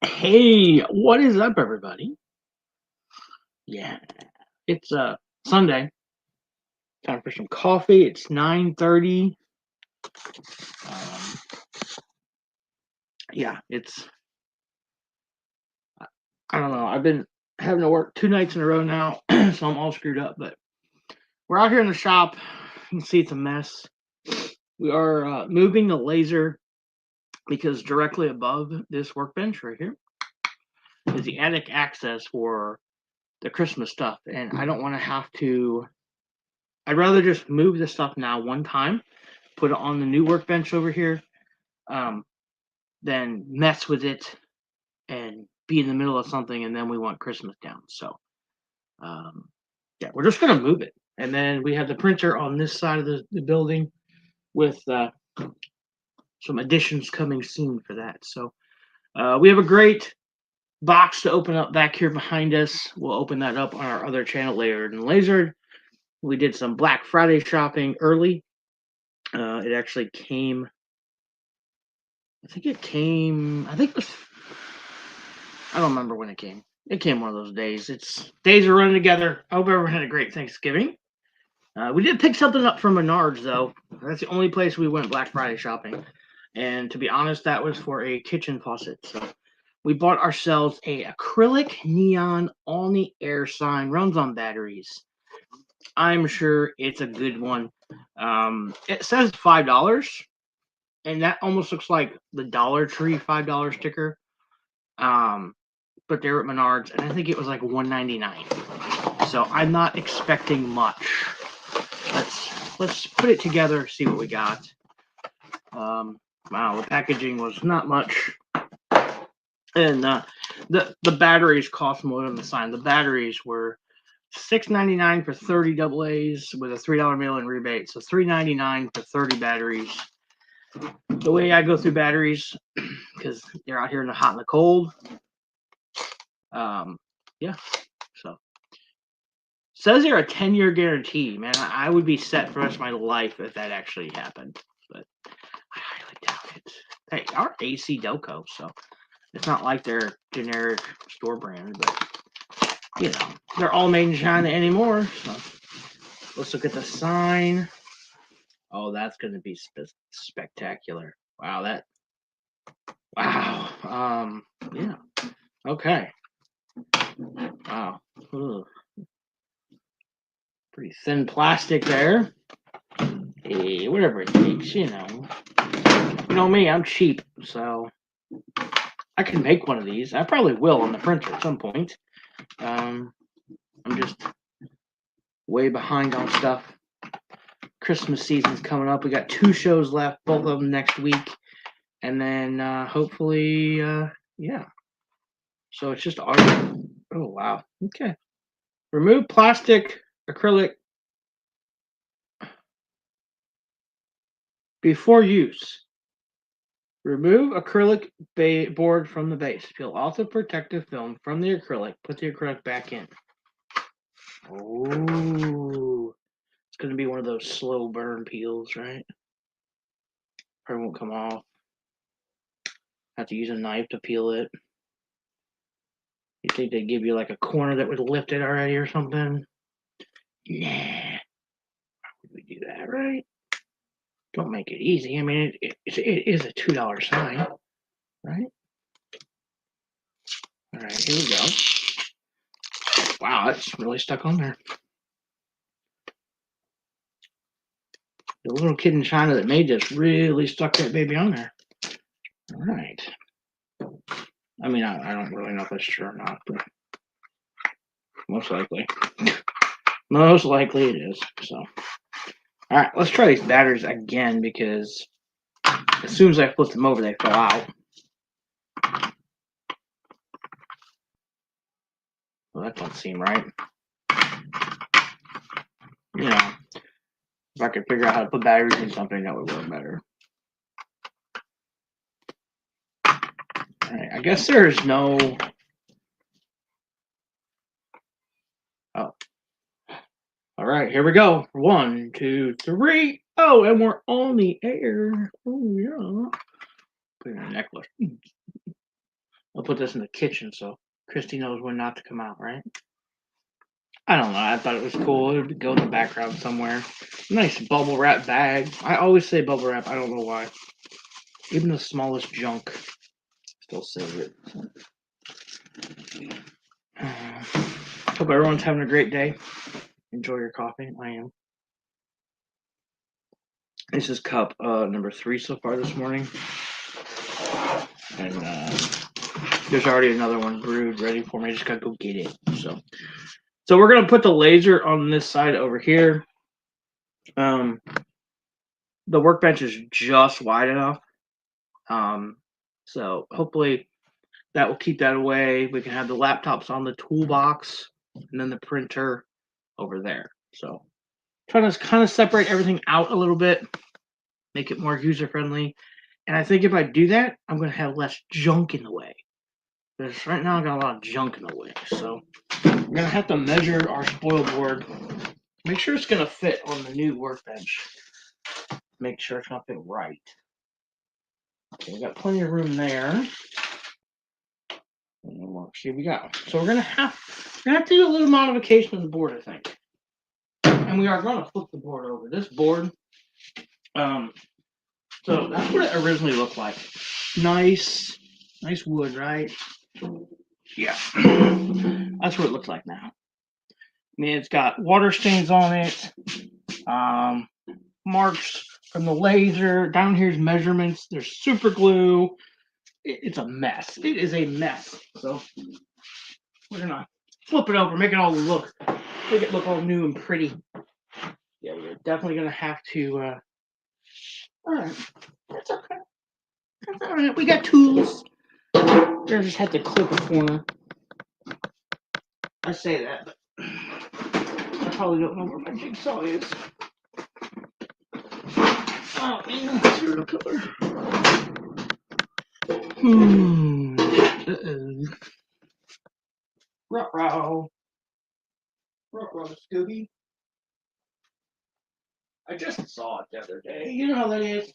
Hey, what is up, everybody? Yeah, it's Sunday. Time for some coffee. It's 9:30. Um, yeah, it's I don't know. I've been having to work 2 nights in a row now, so I'm all screwed up. But we're out here in the shop. You can see it's a mess. We are moving the laser because directly above this workbench right here is the attic access for the Christmas stuff, and I don't want to have to. I'd rather just move this stuff now one time, put it on the new workbench over here, um, than mess with it and be in the middle of something and then we want Christmas down. So um, yeah, we're just gonna move it. And then we have the printer on this side of the building with some additions coming soon for that. So we have a great box to open up back here behind us. We'll open that up on our other channel, Layered and Lasered. We did some Black Friday shopping early. It actually came. I think it came. I think it was. I don't remember when it came. It came one of those days. It's days are running together. I hope everyone had a great Thanksgiving. We did pick something up from Menards though. That's the only place we went Black Friday shopping. And to be honest, that was for a kitchen faucet. So we bought ourselves a acrylic neon Alney air sign, runs on batteries. I'm sure it's a good one. It says $5, and that almost looks like the Dollar Tree $5 sticker. Um, but they were at Menards, and I think it was like $1.99. So I'm not expecting much. Let's put it together, see what we got. Wow, the packaging was not much, and the batteries cost more than the sign. The batteries were $6.99 for 30 double A's with a $3 mail-in rebate. So $3.99 for 30 batteries. The way I go through batteries, because they're out here in the hot and the cold. Yeah, so says here a 10-year guarantee. Man, I would be set for the rest of my life if that actually happened. But I highly doubt it. They are AC Delco, so it's not like they're generic store brand, but they're all made in China anymore. So let's look at the sign. Oh, that's going to be spectacular. Wow, wow. Yeah. Okay. Wow. Ugh. Pretty thin plastic there. Hey, whatever it takes, You know me, I'm cheap, so I can make one of these. I probably will on the printer at some point. I'm just way behind on stuff. Christmas season's coming up. We got 2 shows left, both of them next week, and then hopefully, yeah. So it's just art. Oh wow. Okay. Remove plastic, acrylic before use. Remove acrylic board from the base. Peel off the protective film from the acrylic. Put the acrylic back in. Oh, it's going to be one of those slow burn peels, right? Probably won't come off. Have to use a knife to peel it. You think they'd give you like a corner that would lift it already or something? Nah. How would we do that, right? Don't make it easy. I mean, it is a $2 sign, right? All right, here we go. Wow, that's really stuck on there. The little kid in China that made this really stuck that baby on there. All right. I mean, I don't really know if that's true or not, but most likely. Most likely it is. So, all right, let's try these batteries again because as soon as I flipped them over, they fell out. Well, that don't seem right. If I could figure out how to put batteries in something, that would work better. All right, I guess there's no. Oh. All right, here we go. 1, 2, 3. Oh, and we're on the air. Oh, yeah. Put in a necklace. I'll put this in the kitchen so Christy knows when not to come out, right? I don't know. I thought it was cool. It would go in the background somewhere. Nice bubble wrap bag. I always say bubble wrap. I don't know why. Even the smallest junk still save it. Hope everyone's having a great day. Enjoy your coffee. I am. This is cup number 3 so far this morning. And there's already another one brewed ready for me. I just gotta go get it. So we're gonna put the laser on this side over here. The workbench is just wide enough. So hopefully that will keep that away. We can have the laptops on the toolbox and then the printer over there. So trying to kind of separate everything out a little bit, make it more user friendly. And I think if I do that, I'm going to have less junk in the way. Because right now I got a lot of junk in the way. So we're going to have to measure our spoil board. Make sure it's going to fit on the new workbench. Make sure it's going to fit right. Okay, we got plenty of room there. Here we go. So we're gonna have to do a little modification of the board, I think. And we are gonna flip the board over. This board, so that's what it originally looked like. Nice wood, right? Yeah. That's what it looks like now. I mean, it's got water stains on it, marks from the laser. Down here's measurements. There's super glue. It's a mess. It is a mess. So we're gonna flip it over, make it look all new and pretty. Yeah, we're definitely gonna have to. All right, that's okay. That's all right. We got tools. We're gonna just have to clip a corner. I say that, but I probably don't know where my jigsaw is. Oh man, serial killer. Uh-oh. Ruh-roh. Ruh-roh, Scooby. I just saw it the other day. You know how that is.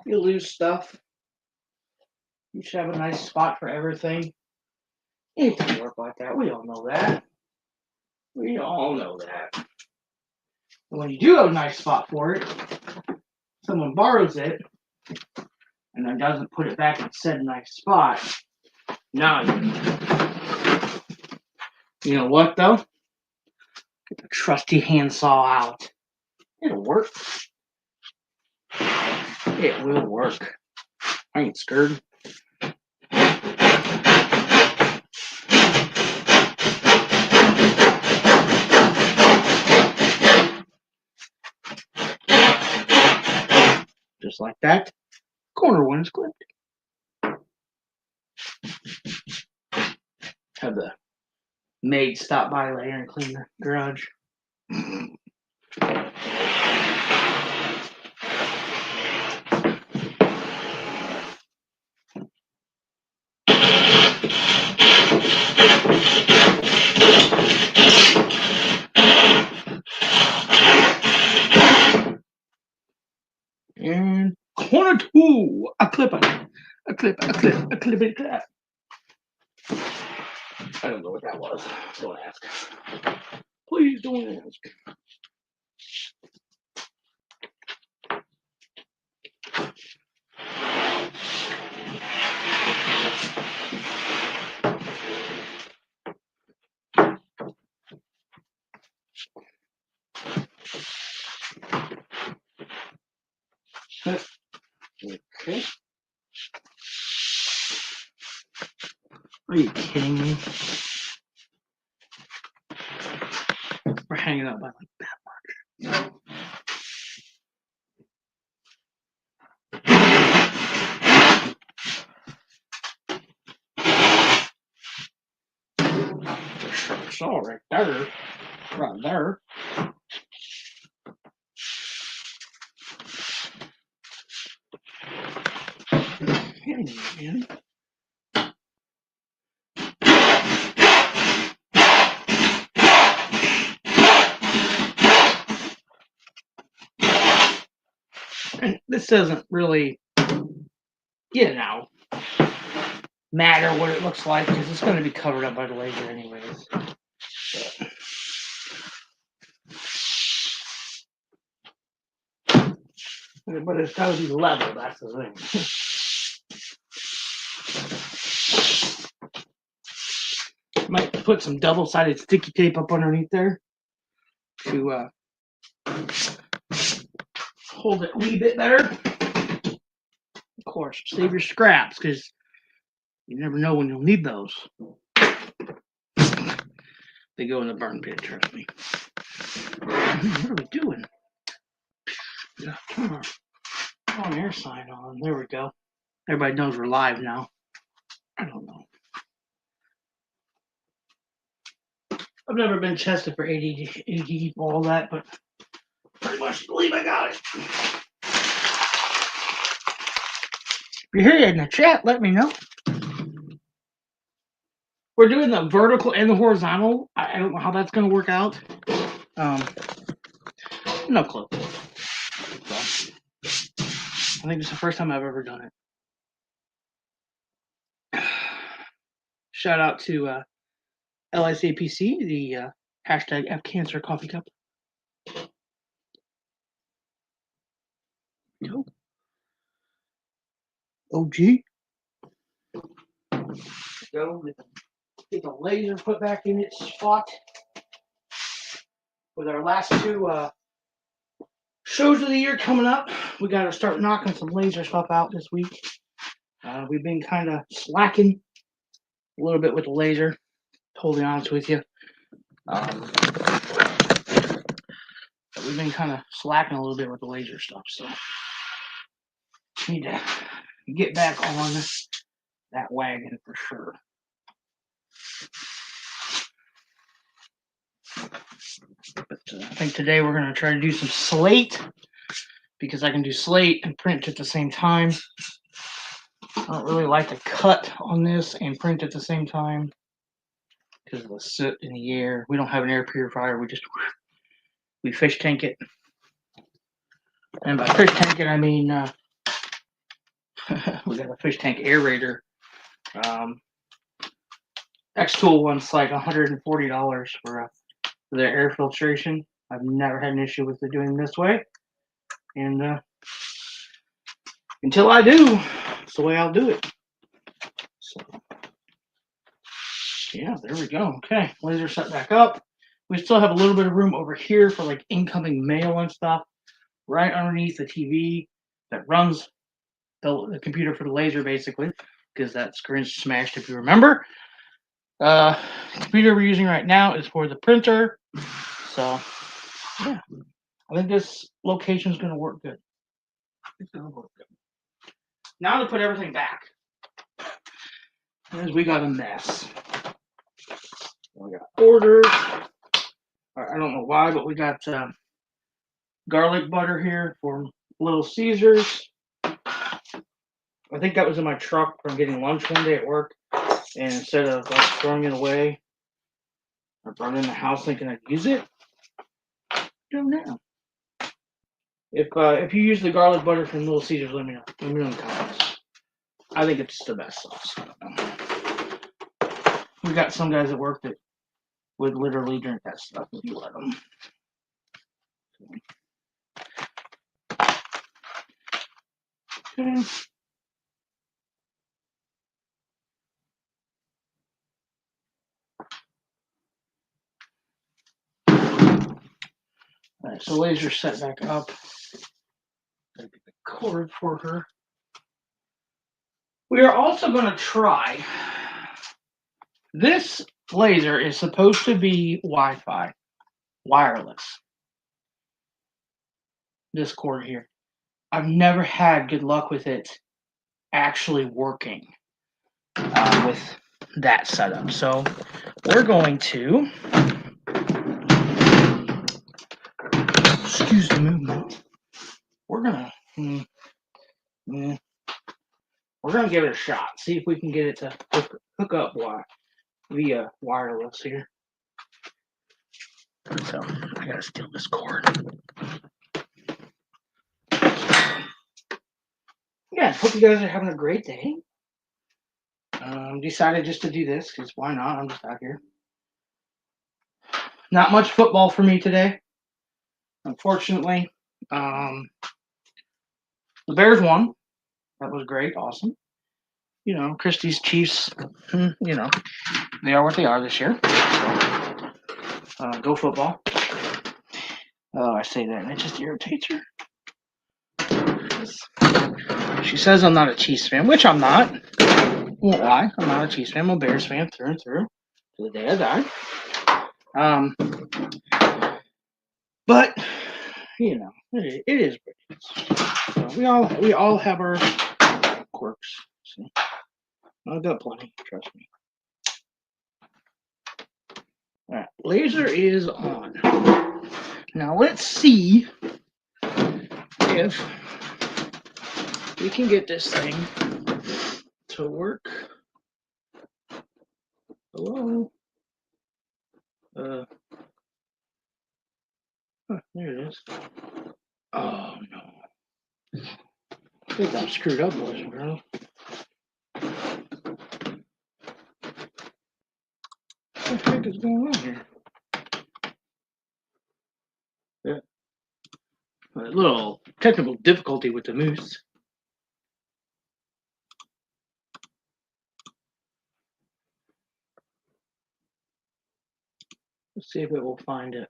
You lose stuff. You should have a nice spot for everything. It doesn't work like that. We all know that. We all know that. And when you do have a nice spot for it, someone borrows it and then doesn't put it back in said nice spot. Now you know what though? Get the trusty handsaw out. It'll work. It will work. I ain't scared. Just like that. Corner one is clipped. Have the maid stop by later and clean the garage. And corner two. A clip it. A clip it. I don't know what that was. Don't ask. Please don't ask. Okay. Are you kidding me? We're hanging out by like that much. It's all right there. Right there. Man. And this doesn't really, you know, matter what it looks like because it's going to be covered up by the laser anyways. But it's got to be level, that's the thing. Might put some double-sided sticky tape up underneath there to hold it a wee bit better. Of course, save your scraps because you never know when you'll need those. They go in the burn pit, trust me. What are we doing? Yeah, turn our air sign on. There we go. Everybody knows we're live now. I don't know. I've never been tested for AD, all that, but pretty much believe I got it. If you're here in the chat, let me know. We're doing the vertical and the horizontal. I don't know how that's going to work out. No clue. So, I think it's the first time I've ever done it. Shout out to LICPC, the hashtag FCancer coffee cup. Go. OG. Go. Get the laser put back in its spot. With our last two shows of the year coming up, we got to start knocking some laser stuff out this week. We've been kind of slacking a little bit with the laser, totally honest with you. We've been kind of slacking a little bit with the laser stuff, so need to get back on that wagon for sure. But I think today we're going to try to do some slate because I can do slate and print at the same time. I don't really like to cut on this and print at the same time because of the soot in the air. We don't have an air purifier. We fish tank it. And by fish tank it, I mean we got a fish tank aerator. X-Tool one's like $140 for their air filtration. I've never had an issue with it doing this way. And until I do, it's the way I'll do it. So, yeah, there we go. Okay, laser set back up. We still have a little bit of room over here for like incoming mail and stuff, right underneath the TV that runs the computer for the laser, basically, because that screen's smashed, if you remember. The computer we're using right now is for the printer. So, yeah, I think this location is going to work good. It's going to work good. Now to put everything back, because we got a mess. We got orders. I don't know why, but we got garlic butter here for Little Caesars. I think that was in my truck from getting lunch one day at work. And instead of like throwing it away, I brought it in the house thinking I'd use it. Don't know. If you use the garlic butter from Little Caesars, let me know. Let me know in the comments. I think it's the best sauce. I don't know. We got some guys at work that would literally drink that stuff if you let them. Okay. All right, so laser set back up. Gotta get the cord for her. We are also going to try. This laser is supposed to be Wi-Fi, wireless. This cord here. I've never had good luck with it actually working with that setup. So we're going to, excuse the movement. We're gonna give it a shot. See if we can get it to hook up via wireless here. So I gotta steal this cord. Yeah, hope you guys are having a great day. decided just to do this because why not? I'm just out here. Not much football for me today, unfortunately. Um, the Bears won. That was great, awesome. Christie's Chiefs. They are what they are this year. So, go football. Oh, I say that and it just irritates her. She says I'm not a Chiefs fan, which I'm not. Won't lie. I'm not a Chiefs fan. I'm a Bears fan through and through. To the day I die. But it is what it is. So we all have our quirks. See? I've got plenty, trust me. All right, laser is on. Now let's see if we can get this thing to work. Hello? There it is. Oh no. I think I'm screwed up, boys and girls. What the heck is going on here? Yeah. A little technical difficulty with the moose. Let's see if it will find it.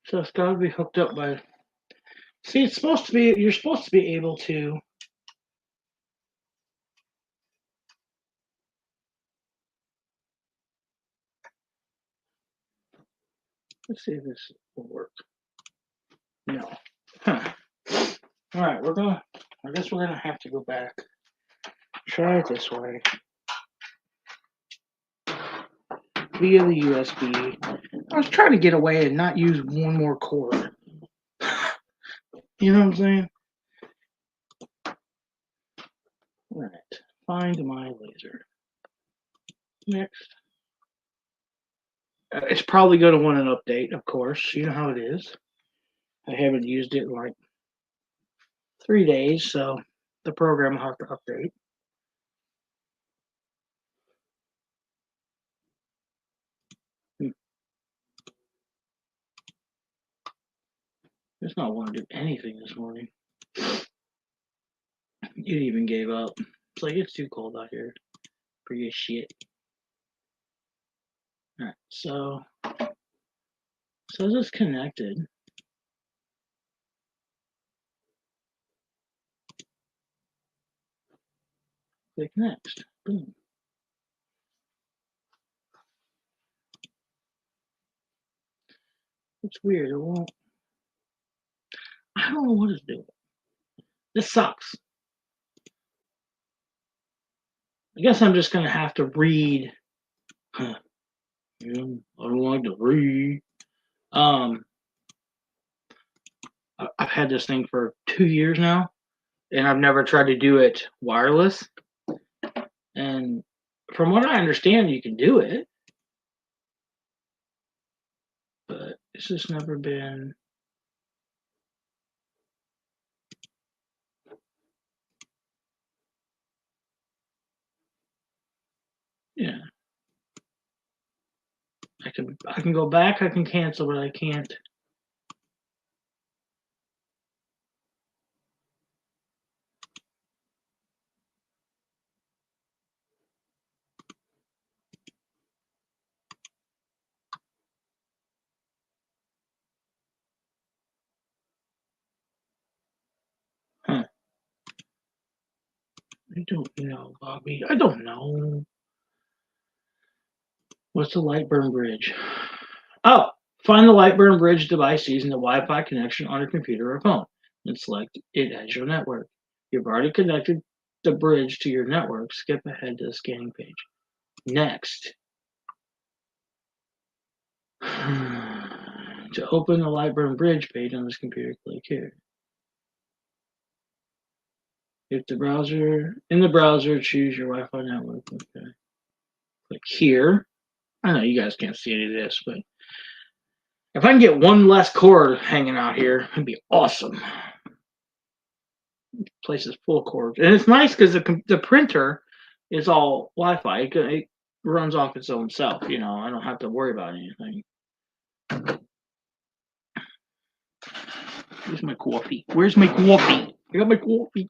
So it's got to be hooked up by. See, it's supposed to be. You're supposed to be able to. Let's see if this will work. No. Huh. All right, I guess we're gonna have to go back. Try it this way. Via the USB. I was trying to get away and not use one more cord. You know what I'm saying? All right. Find my laser. Next. It's probably going to want an update, of course. You know how it is. I haven't used it in like 3 days, so the program will have to update. It's not wanting to do anything this morning. It even gave up. It's like it's too cold out here for your shit. Alright, so says it's connected. Click next. Boom. It's weird. It won't. I don't know what it's doing. This sucks. I guess I'm just gonna have to read. I don't like to read. I've had this thing for 2 years now, and I've never tried to do it wireless. And from what I understand, you can do it, but it's just never been. Yeah, I can go back, I can cancel, but I can't. Huh. I don't know, Bobby. I don't know. What's the Lightburn bridge? Oh, find the Lightburn bridge device using the Wi-Fi connection on your computer or phone and select it as your network. You've already connected the bridge to your network. Skip ahead to the scanning page. Next. To open the Lightburn bridge page on this computer, click here. If the browser, in the browser, choose your Wi-Fi network. Okay. Click here. I know you guys can't see any of this, but If I can get one less cord hanging out here, it'd be awesome. This place is full of cords, and it's nice because the printer is all Wi-Fi. It runs off its own self. You know, I don't have to worry about anything. Where's my coffee? Where's my coffee? I got my coffee.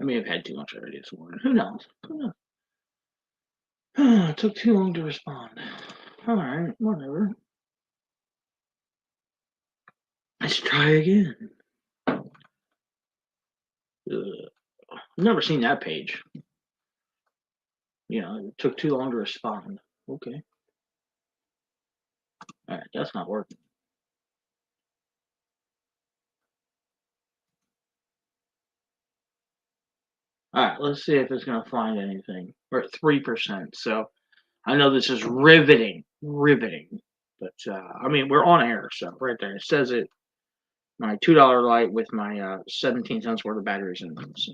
I may have had too much already this morning. Who knows? Who knows? It took too long to respond. All right, whatever. Let's try again. I've never seen that page. Yeah, it took too long to respond. Okay. All right, that's not working. All right, let's see if it's going to find anything. We're at 3%. So I know this is riveting. But, I mean, we're on air. So right there, it says it. My $2 light with my 17 cents worth of batteries in it. So,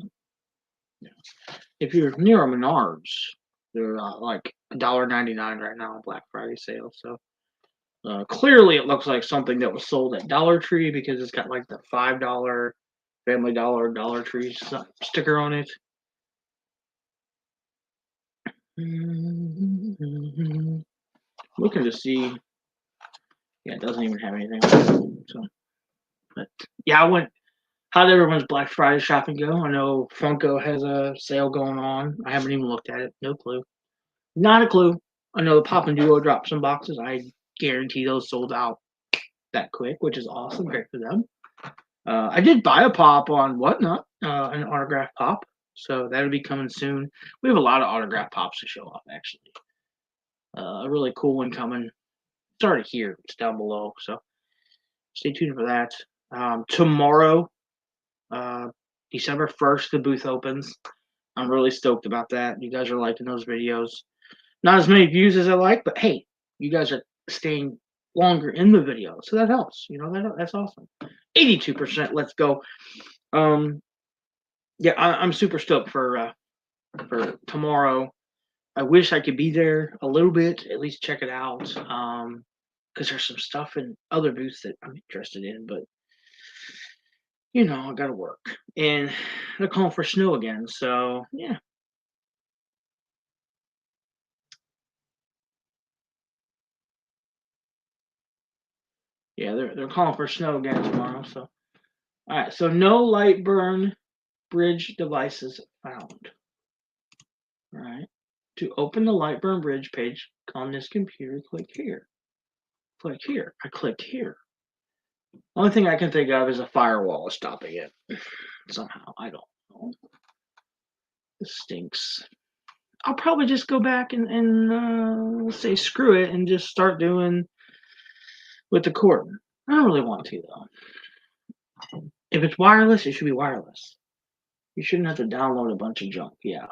yeah. If you're near a Menards, they're like $1.99 right now on Black Friday sale. So clearly, it looks like something that was sold at Dollar Tree because it's got like the $5 Family Dollar Dollar Tree sticker on it. Looking to see. Yeah, it doesn't even have anything on it. So, but yeah, I went. How'd everyone's Black Friday shopping go? I know Funko has a sale going on. I haven't even looked at it. No clue. Not a clue. I know the Pop and Duo dropped some boxes. I guarantee those sold out that quick, which is awesome. Great for them. I did buy a pop on Whatnot, an autograph pop. So that'll be coming soon. We have a lot of autograph pops to show off, actually. A really cool one coming. It's already here. It's down below. So stay tuned for that. Tomorrow, December 1st, the booth opens. I'm really stoked about that. You guys are liking those videos. Not as many views as I like, but hey, you guys are staying longer in the video, so that helps. You know, that's awesome. 82%. Let's go. Yeah, I'm super stoked for tomorrow. I wish I could be there a little bit, at least check it out. Because there's some stuff in other booths that I'm interested in, but you know, I gotta work. And they're calling for snow again, so yeah. Yeah, they're calling for snow again tomorrow, so alright, so no light burn bridge devices found. Alright. To open the Lightburn Bridge page on this computer, click here. Click here. I clicked here. Only thing I can think of is a firewall stopping it. Somehow. I don't know. This stinks. I'll probably just go back and say screw it and just start doing with the cord. I don't really want to though. If it's wireless, it should be wireless. You shouldn't have to download a bunch of junk. Yeah.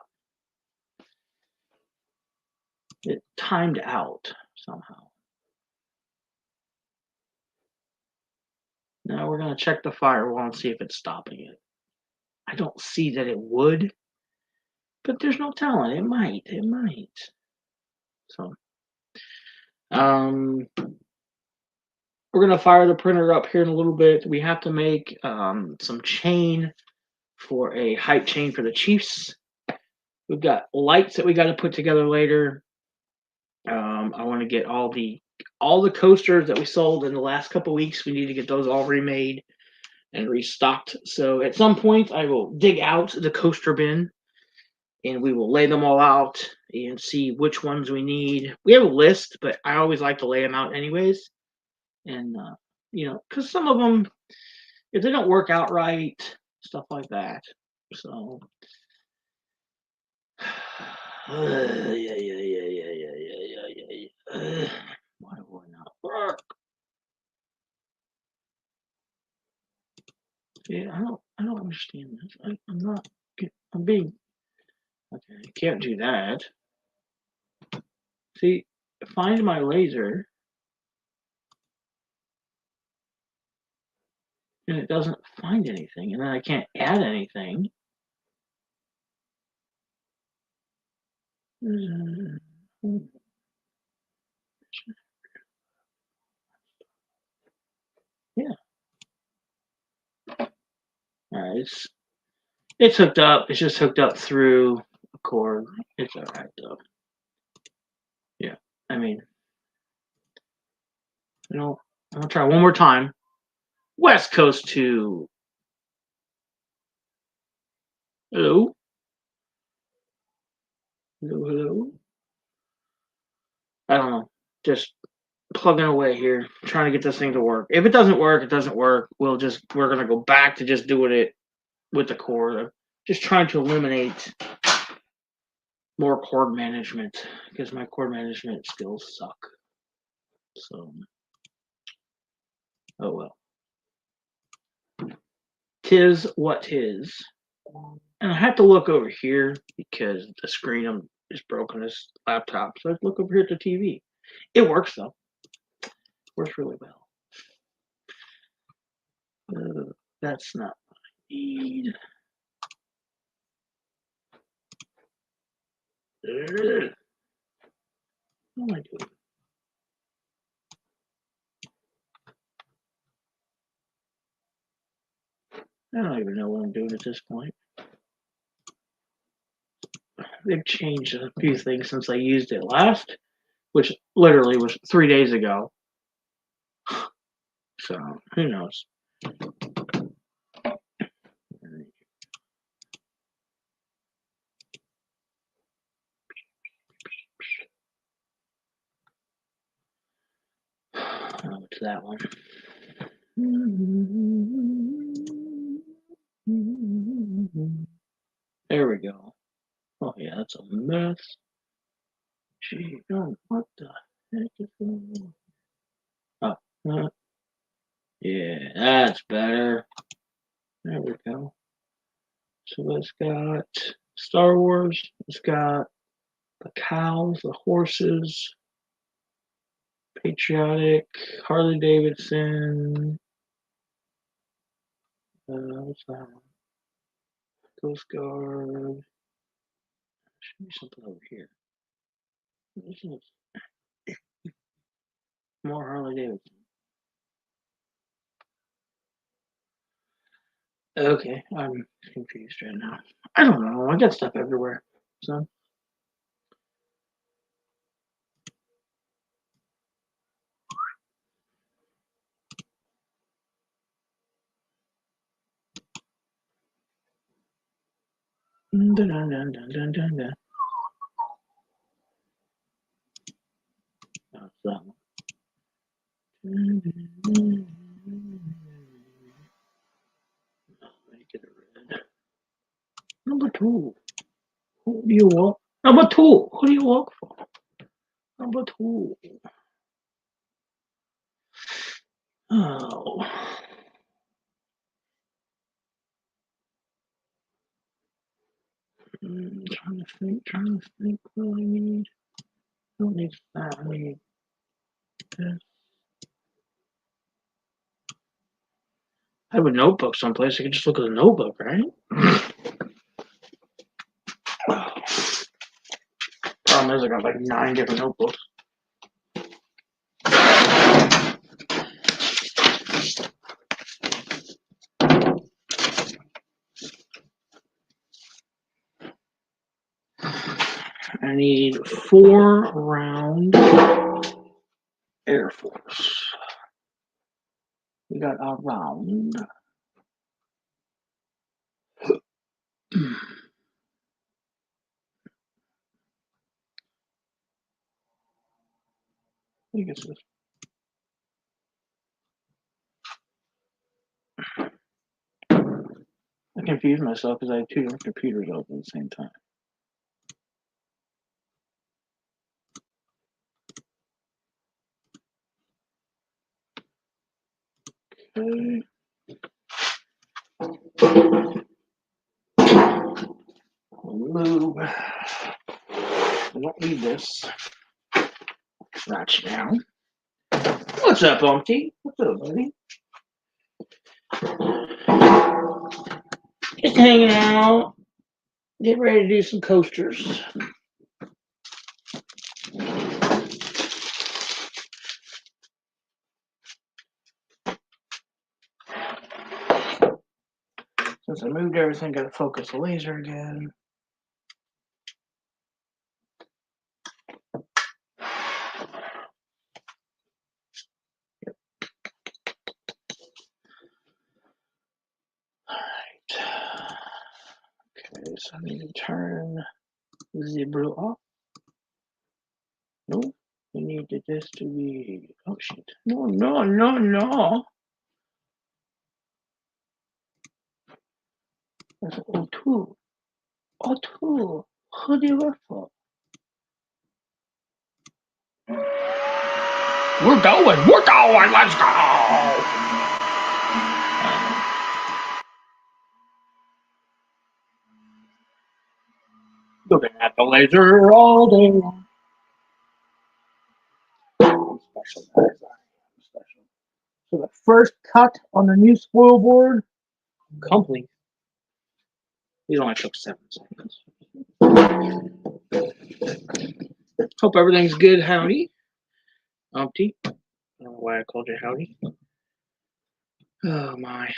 It timed out somehow. Now we're going to check the firewall and see if it's stopping it. I don't see that it would, but there's no telling. It might. It might. So, we're going to fire the printer up here in a little bit. We have to make some chain for a hype chain for the Chiefs. We've got lights that we got to put together later. I want to get all the coasters that we sold in the last couple weeks. We need to get those all remade and restocked. So at some point, I will dig out the coaster bin and we will lay them all out and see which ones we need. We have a list, but I always like to lay them out anyways. And, you know, because some of them, if they don't work out right, stuff like that. So, why will it not work? Yeah, I don't understand this. I'm being, okay, I can't do that. See, find my laser, and it doesn't find anything, and then I can't add anything. yeah, it's hooked up. It's just hooked up through a cord. It's all right though. Yeah, I mean, I'm gonna try one more time. West Coast to hello, hello, hello. I don't know. Just plugging away here, trying to get this thing to work. If it doesn't work, it doesn't work. We're gonna go back to just doing it with the cord. Just trying to eliminate more cord management because my cord management skills suck. So, oh well. Tis what tis. And I have to look over here because the screen is broken. This laptop, so I have to look over here at the TV. It works though. Works really well. That's not what I need. What am I doing? I don't even know what I'm doing at this point. They've changed a few things since I used it last, which literally was 3 days ago. So who knows? Oh, it's that one. There we go. Oh yeah, that's a mess. Gee, oh, what the heck is going on? Oh, yeah, that's better. There we go. So it's got Star Wars. It's got the cows, the horses, patriotic, Harley Davidson. What's that one? Coast Guard. Should be something over here. More Harley Davidson. Okay, I'm confused right now. I don't know. I got stuff everywhere. So. Dun, dun, dun, dun, dun, dun, dun. Oh, that one. Make it red. Number 2. Who do you walk? Number 2. Who do you walk for? Number 2. Oh. Trying to think what I need. I don't need that. I need this. I have a notebook someplace. I can just look at the notebook, right? Problem is, I got like 9 different notebooks. I need 4 round Air Force. We got a round. I think it's this. I confused myself because I had 2 different computers open at the same time. Okay. Move. I don't need this. Scratch down. What's up, Umpty? What's up, buddy? Just hanging out. Get ready to do some coasters. So Since I moved everything, got to focus the laser again. Alright. Okay, so I need to turn the brew off. Nope. We need this to be. Oh shit. No, no, no, no. That's O2. O2. Hoodie waffle. We're going. Let's go. Looking at the laser all day long. Special, guys. Special. So the first cut on the new spoil board, complete. These only took 7 seconds. Hope everything's good, howdy. Umpty. I don't know why I called you howdy. Oh my.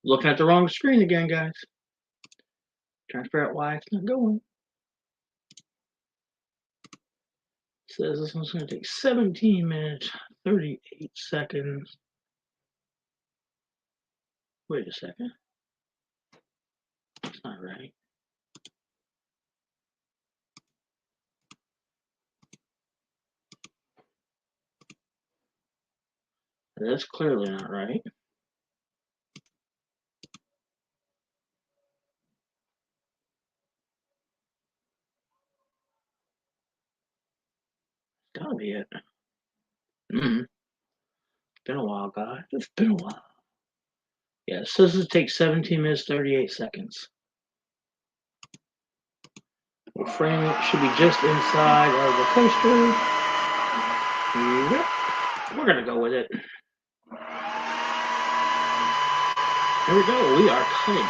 Looking at the wrong screen again, guys. Trying to figure out why it's not going. It says this one's going to take 17 minutes, 38 seconds. Wait a second. That's not right. That's clearly not right. It's gotta be it. It's been a while, guys. It's been a while. Yeah, it says it takes 17 minutes, 38 seconds. The frame should be just inside of the coaster. Yep. We're gonna go with it. Here we go. We are cutting.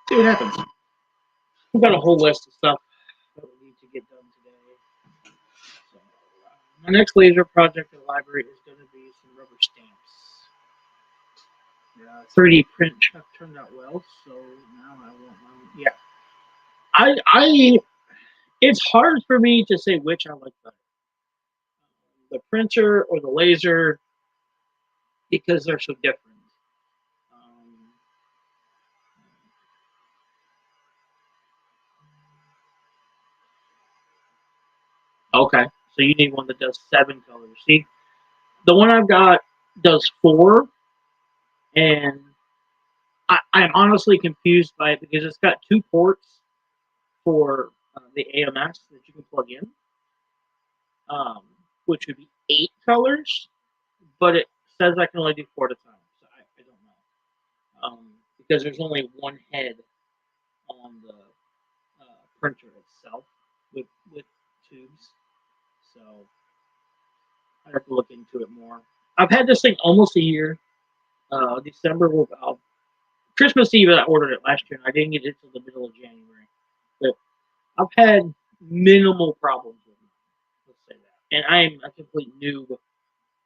See what happens. We've got a whole list of stuff that we need to get done today. So, my next laser project at the library is going to be some rubber stamps. 3D print stuff turned out well, so now I want my. Yeah, I. It's hard for me to say which I like better, the printer or the laser, because they're so different. Okay, so you need one that does 7 colors. See, the one I've got does 4, and I'm honestly confused by it because it's got 2 ports for the AMS that you can plug in, which would be 8 colors, but it says I can only do 4 at a time, so I don't know. Because there's only one head on the printer itself with tubes, so I have to look into it more. I've had this thing almost a year. December will Christmas Eve I ordered it last year, and I didn't get it until the middle of January. But I've had minimal problems with it. Let's say that. And I'm a complete noob.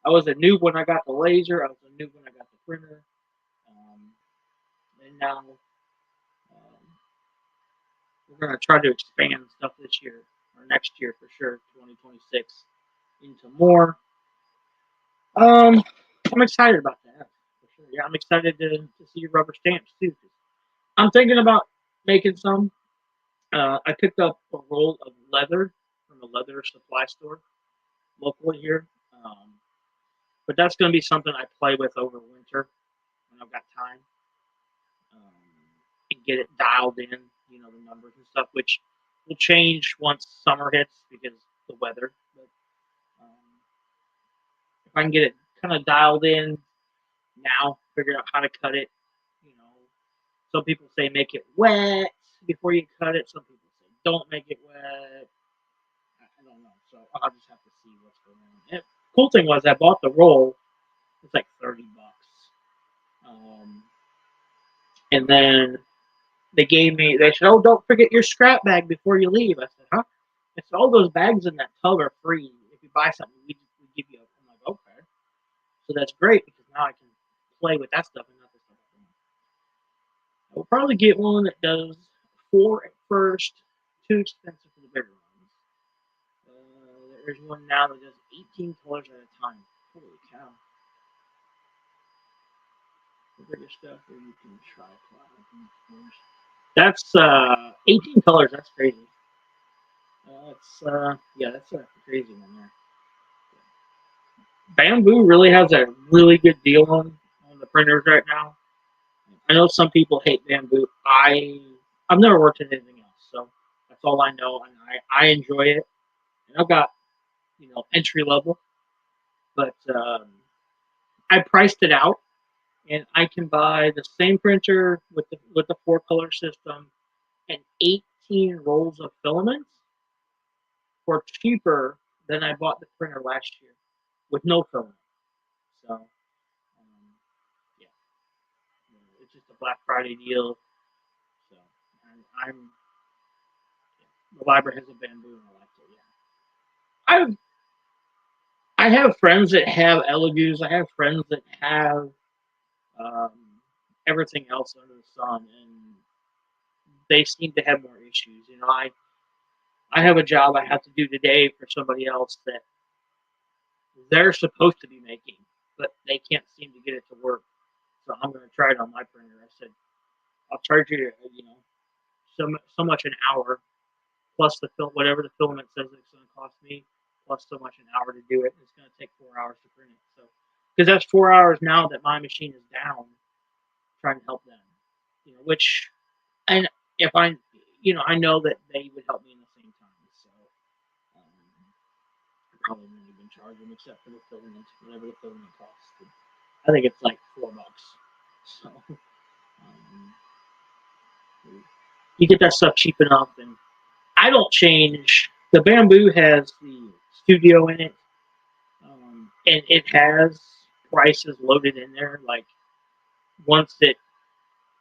I was a noob when I got the laser. I was a noob when I got the printer. And now we're going to try to expand stuff this year, or next year for sure, 2026, into more. I'm excited about that. For sure. Yeah, I'm excited to see rubber stamps too. I'm thinking about making some. I picked up a roll of leather from a leather supply store locally here. But that's going to be something I play with over winter when I've got time, and get it dialed in, the numbers and stuff, which will change once summer hits because of the weather. But if I can get it kind of dialed in now, figure out how to cut it, some people say make it wet before you cut it. Some people say don't make it wet. I don't know. So I'll just have to see what's going on. And the cool thing was I bought the roll. It's like $30. And then they said, oh, don't forget your scrap bag before you leave. I said, huh? I said, all those bags in that tub are free. If you buy something, we give you. I'm like, okay. So that's great because now I can play with that stuff and not the stuff. I will probably get one that does 4 at first. Too expensive for the bigger ones. There's one now that does 18 colors at a time. Holy cow. The bigger stuff where you can tripod. That's 18 colors. That's crazy. That's a crazy one there. Bamboo really has a really good deal on the printers right now. I know some people hate Bamboo. I've never worked in anything else, so that's all I know, and I enjoy it. And I've got entry level, but I priced it out, and I can buy the same printer with the 4 color system and 18 rolls of filaments for cheaper than I bought the printer last year with no filament. So yeah, it's just a Black Friday deal. So I'm the library has a Bamboo, and I like it. Yeah, I have friends that have Elegoo's. I have friends that have um, everything else under the sun, and they seem to have more issues. I have a job I have to do today for somebody else that they're supposed to be making, but they can't seem to get it to work. So I'm going to try it on my printer. I said I'll charge you, so much an hour plus whatever the filament says it's going to cost me, plus so much an hour to do it. It's going to take 4 hours to print it. So because that's 4 hours now that my machine is down, trying to help them. Which and if I know that they would help me in the same time. So I probably wouldn't even charge them except for the filament, whatever the filament costs. I think it's like $4. So you get that stuff cheap enough, and I don't change. The Bamboo has the studio in it, and it has prices loaded in there. Like once it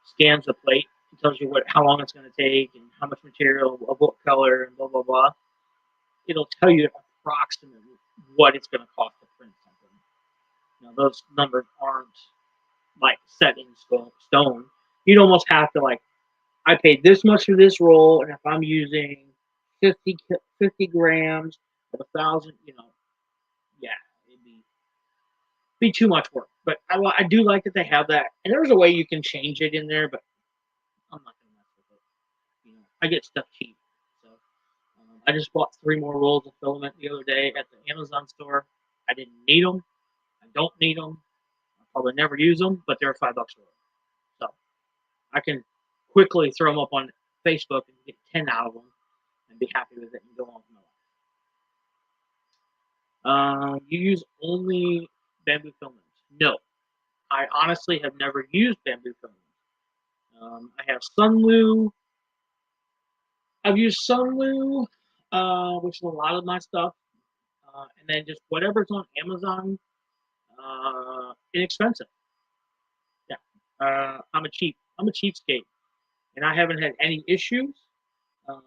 scans the plate, it tells you how long it's going to take and how much material, of what color, and blah blah blah. It'll tell you approximately what it's going to cost to print something. Those numbers aren't like set in stone. You'd almost have to I paid this much for this roll, and if I'm using 50 grams of 1,000, yeah, it'd be too much work. But I do like that they have that, and there's a way you can change it in there, but I'm not gonna mess with it. I get stuff cheap, so I just bought 3 more rolls of filament the other day at the Amazon store. I didn't need them. I don't need them. I'll probably never use them, but they're $5 a roll, so I can quickly throw them up on Facebook and get 10 out of them and be happy with it and go on with my life. You use only Bamboo filaments? No, I honestly have never used Bamboo filaments. I have Sunlu. I've used Sunlu, which is a lot of my stuff, and then just whatever's on Amazon, inexpensive. Yeah, I'm a cheapskate, and I haven't had any issues. Um,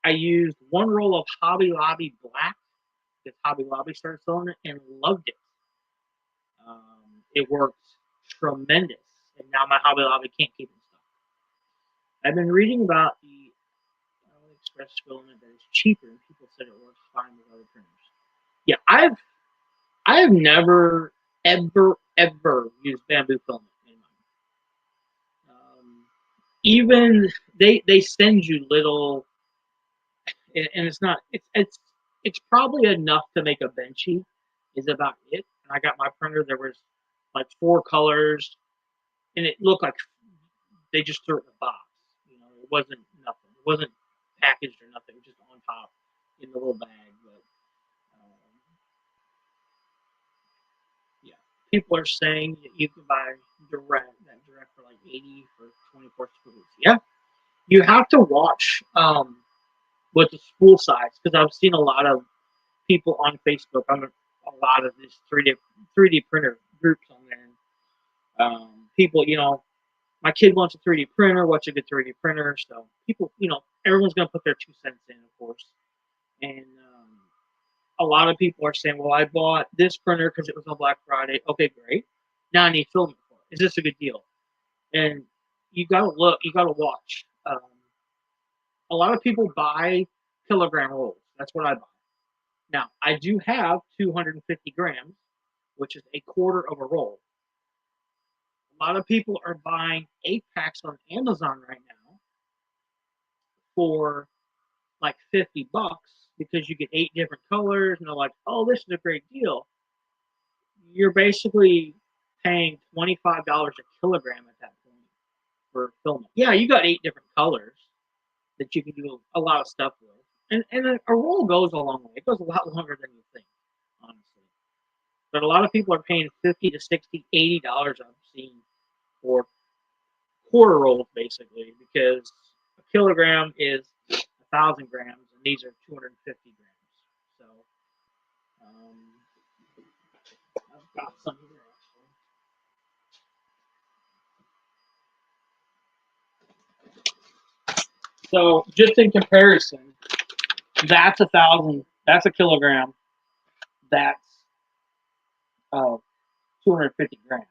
I used 1 roll of Hobby Lobby Black because Hobby Lobby started selling it and loved it. It worked tremendous, and now my Hobby Lobby can't keep it stuff. I've been reading about the AliExpress filament that is cheaper, and people said it works fine with other printers. Yeah, I have never ever used Bamboo filament in mine. Even they send you little, and it's not it's probably enough to make a benchy. Is about it. And I got my printer. There was like 4 colors, and it looked like they just threw it in a box. It wasn't nothing. It wasn't packaged or nothing. It was just on top in the little bag. But yeah, people are saying that you can buy direct for like 80 for 24 spools. Yeah, you have to watch with the spool size because I've seen a lot of people on Facebook. I'm a lot of these 3D printer groups on there. People, my kid wants a 3D printer. What's a good 3D printer? So people, everyone's going to put their 2 cents in, of course. And a lot of people are saying, well, I bought this printer because it was on Black Friday. Okay, great. Now I need filament for is this a good deal? And you got to look, you got to watch. A lot of people buy kilogram rolls. That's what I buy. Now, I do have 250 grams, which is a quarter of a roll. A lot of people are buying 8 packs on Amazon right now for like $50 because you get 8 different colors, and they're like, "Oh, this is a great deal." You're basically paying $25 a kilogram at that point for filament. Yeah, you got 8 different colors that you can do a lot of stuff with, and a roll goes a long way. It goes a lot longer than you think, honestly. But a lot of people are paying 50 to 60, $80 I've seen for quarter rolls basically because a kilogram is 1,000 grams, and these are 250 grams. So I've got some here actually. So just in comparison, that's 1,000. That's a kilogram. That's 250 grams,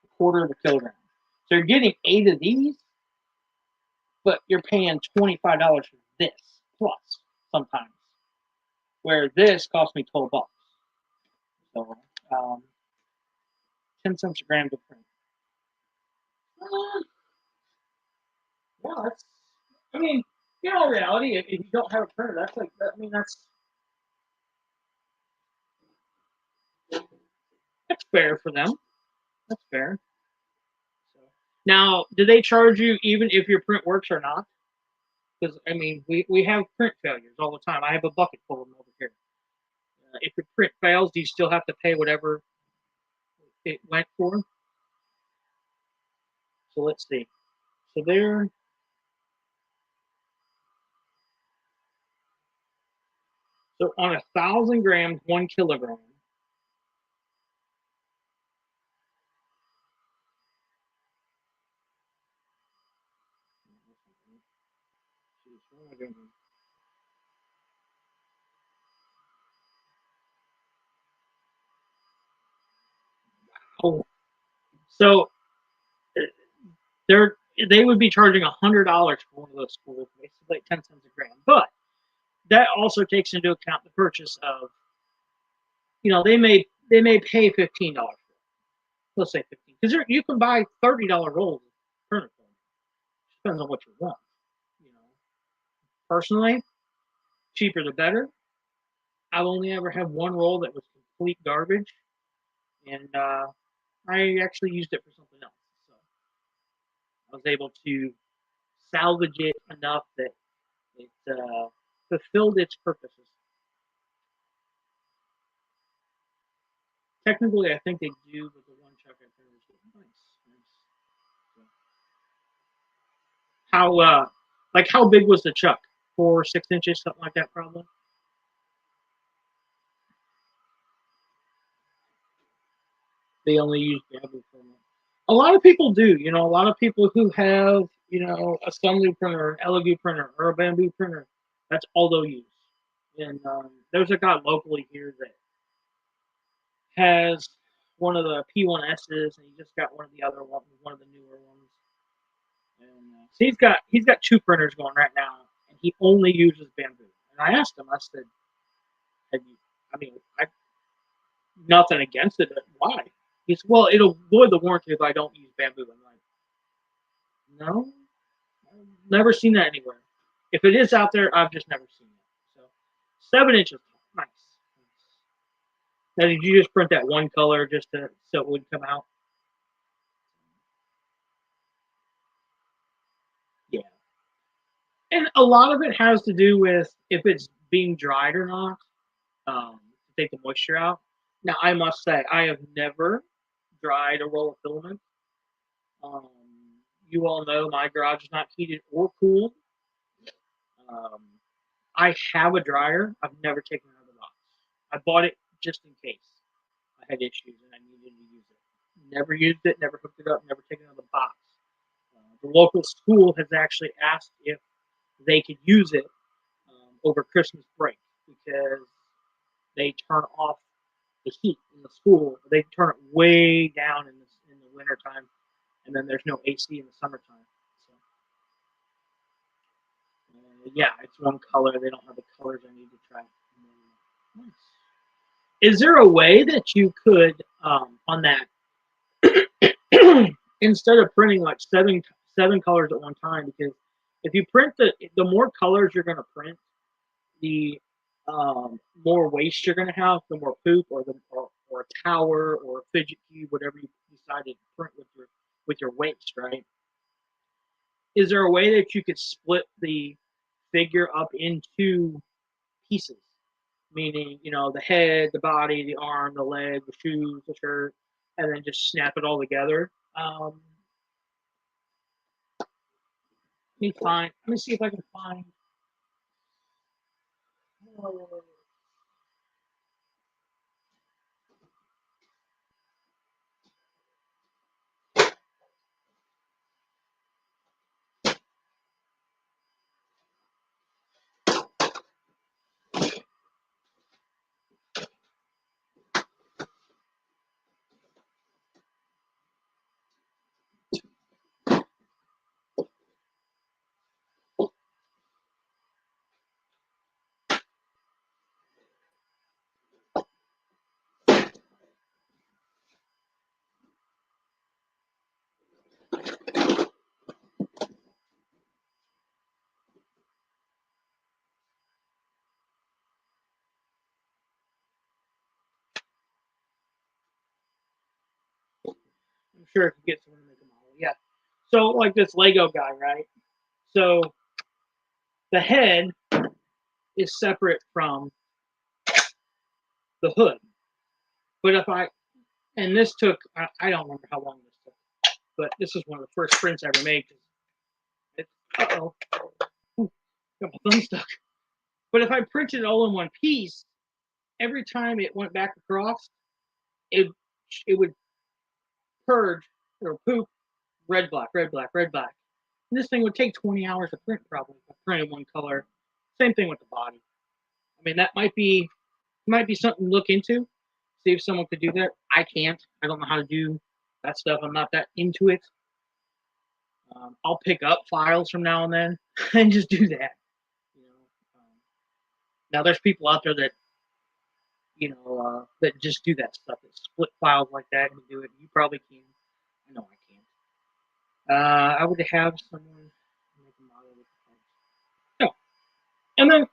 a quarter of a kilogram. So you're getting 8 of these, but you're paying $25 for this plus sometimes, where this cost me $12. So 10 cents a gram to print. Yeah, that's. I mean, in all reality, if you don't have a printer, that's like. I mean, that's fair for them. That's fair. So, now, do they charge you even if your print works or not? Because I mean, we have print failures all the time. I have a bucket full of them over here. If your print fails, do you still have to pay whatever it went for? So let's see. So there. So on 1,000 grams, 1 kilogram. Oh, so they're they would be charging $100 for one of those spools, basically like 10 cents a gram. But that also takes into account the purchase of, they may pay $15 for it. Let's say 15, because you can buy $30 rolls of printer film. Depends on what you want. You know, personally, cheaper the better. I've only ever had one roll that was complete garbage, and I actually used it for something else. So I was able to salvage it enough that it fulfilled its purposes. Technically, I think they do, but the one chuck I've heard is nice. So, how big was the chuck? 4 or 6 inches, something like that, probably. They only use bamboo filament. A lot of people do. A lot of people who have a Sunlu printer, an Elegoo printer, or a bamboo printer. That's all they'll use. And there's a guy locally here that has one of the P1S's, and he just got one of the other ones, one of the newer ones. And so he's got 2 printers going right now, and he only uses bamboo. And I asked him, I said, "Have you? I mean, nothing against it, but why?" He said, "Well, it'll void the warranty if I don't use bamboo." I'm like, "No, I've never seen that anywhere. If it is out there, I've just never seen it." So 7 inches, nice. Now, did you just print that one color just so it would come out? Yeah. And a lot of it has to do with if it's being dried or not, to take the moisture out. Now, I must say, I have never dried a roll of filament. Um, you all know my garage is not heated or cooled. Um, I have a dryer. I've never taken it out of the box. I bought it just in case I had issues and I needed to use it. Never used it, never hooked it up, never taken it out of the box. The local school has actually asked if they could use it over Christmas break because they turn off the heat in the school. They turn it way down in the the wintertime, and then there's no AC in the summertime. So, yeah, it's one color. They don't have the colors I need to try. Nice. Is there a way that you could on that instead of printing like seven colors at one time? Because if you print the more colors you're going to print, the more waste you're going to have, the more poop or a tower or a fidget cube, whatever you decided to print with your waste, right? Is there a way that you could split the figure up into pieces? Meaning, the head, the body, the arm, the leg, the shoes, the shirt, and then just snap it all together. Let me see if I can find. I'm sure I could get someone to make a model. Yeah. So like this Lego guy, right? So the head is separate from the hood. But and this took, I don't remember how long this took, but this is one of the first prints I ever made. Uh-oh. Got my thumb stuck. But if I printed it all in one piece, every time it went back across, it would purge or poop red, black, red, black, red, black. And this thing would take 20 hours to print probably if I printed one color. Same thing with the body. I mean, that might be something to look into. See if someone could do that. I can't. I don't know how to do that stuff. I'm not that into it. I'll pick up files from now and then and just do that. Now there's people out there that that just do that stuff, that split files like that and do it. You probably can. I know I can't. I would have someone make a model with the parts. Yeah, and then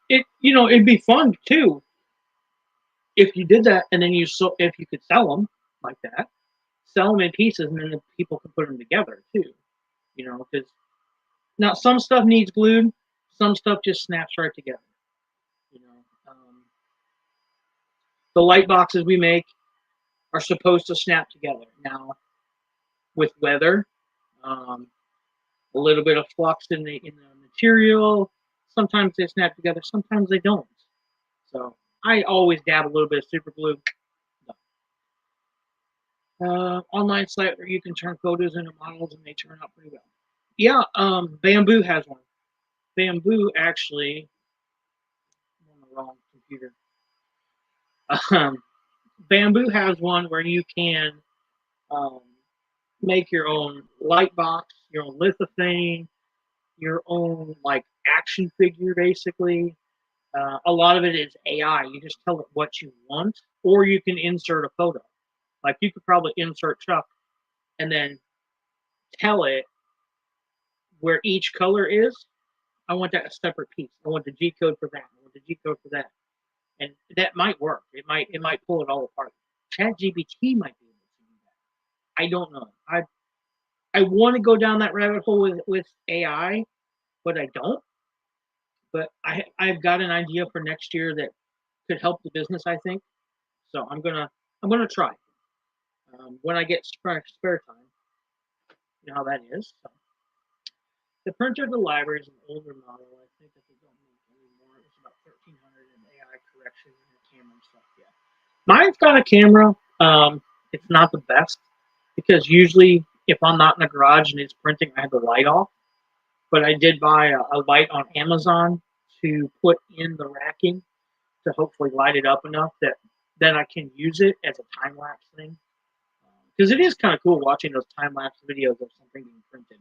it'd be fun too if you did that, and then if you could sell them like that, sell them in pieces, and then the people can put them together too. Because now some stuff needs glued, some stuff just snaps right together. You know, the light boxes we make are supposed to snap together. Now, with weather, a little bit of flux in the material, sometimes they snap together, sometimes they don't. So I always dab a little bit of super glue. Online site where you can turn photos into models and they turn out pretty well. Yeah, Bamboo has one. Bamboo actually, I'm on the wrong computer. Bamboo has one where you can make your own light box, your own lithophane, your own like action figure, basically. A lot of it is AI. You just tell it what you want, or you can insert a photo. Like you could probably insert Chuck and then tell it where each color is. I want that a separate piece. I want the G code for that. I want the G code for that. And that might work. It might pull it all apart. ChatGPT might be able to do that. I don't know. I want to go down that rabbit hole with AI, but I don't. But I've got an idea for next year that could help the business, I think. So I'm gonna try when I get spare time. You know how that is. So. The printer at the library is an older model. I think that they don't make anymore. It's about 1,300 in AI correction and the camera and stuff. Yeah, mine's got a camera. It's not the best because usually if I'm not in the garage and it's printing, I have the light off. But I did buy a light on Amazon to put in the racking to hopefully light it up enough that then I can use it as a time lapse thing. because it is kind of cool watching those time lapse videos of something being printed.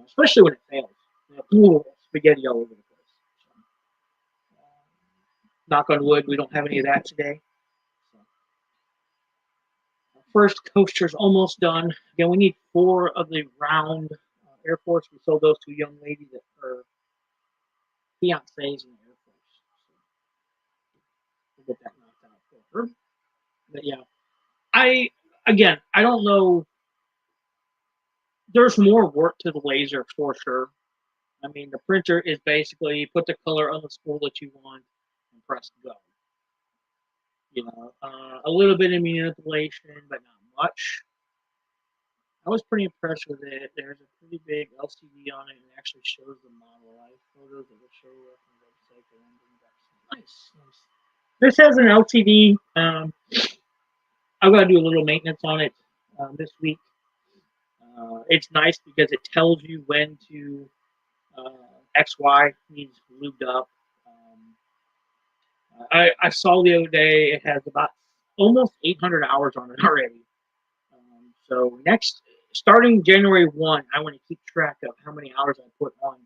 Especially when it fails. Spaghetti all over the place. So, knock on wood, we don't have any of that today. So, first coaster's almost done. Again, we need 4 of the round Air Force. We sold those to a young lady that her fiance's in the Air Force. So we'll get that knocked out for her. But yeah, I don't know. There's more work to the laser for sure. I mean, the printer is basically put the color on the spool that you want and press go. A little bit of manipulation, but not much. I was pretty impressed with it. There's a pretty big LCD on it, and it actually shows the model. I have photos that will show you on the website. Nice, nice. This has an LCD. I've got to do a little maintenance on it this week. It's nice because it tells you when to XY needs lubed up. I saw the other day it has about almost 800 hours on it already. So starting January 1, I want to keep track of how many hours I put on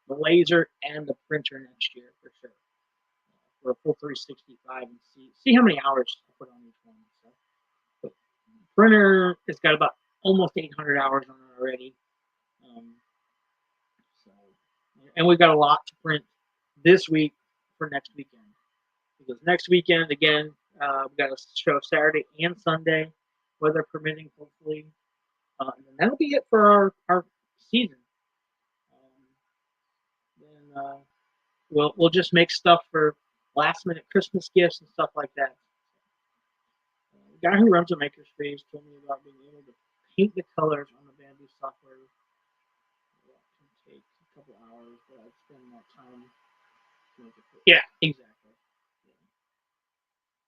the laser and the printer next year for sure. For a full 365 and see how many hours I put on each one. So, the printer has got about almost 800 hours on it already. And we've got a lot to print this week for next weekend. Because next weekend, again, we've got a show Saturday and Sunday, weather permitting, hopefully. And that'll be it for our season. Then we'll just make stuff for last minute Christmas gifts and stuff like that. The guy who runs a makerspace told me about being able to paint the colors on the Bamboo software. That can take a couple hours, but I'd spend that time to make it. Yeah, exactly.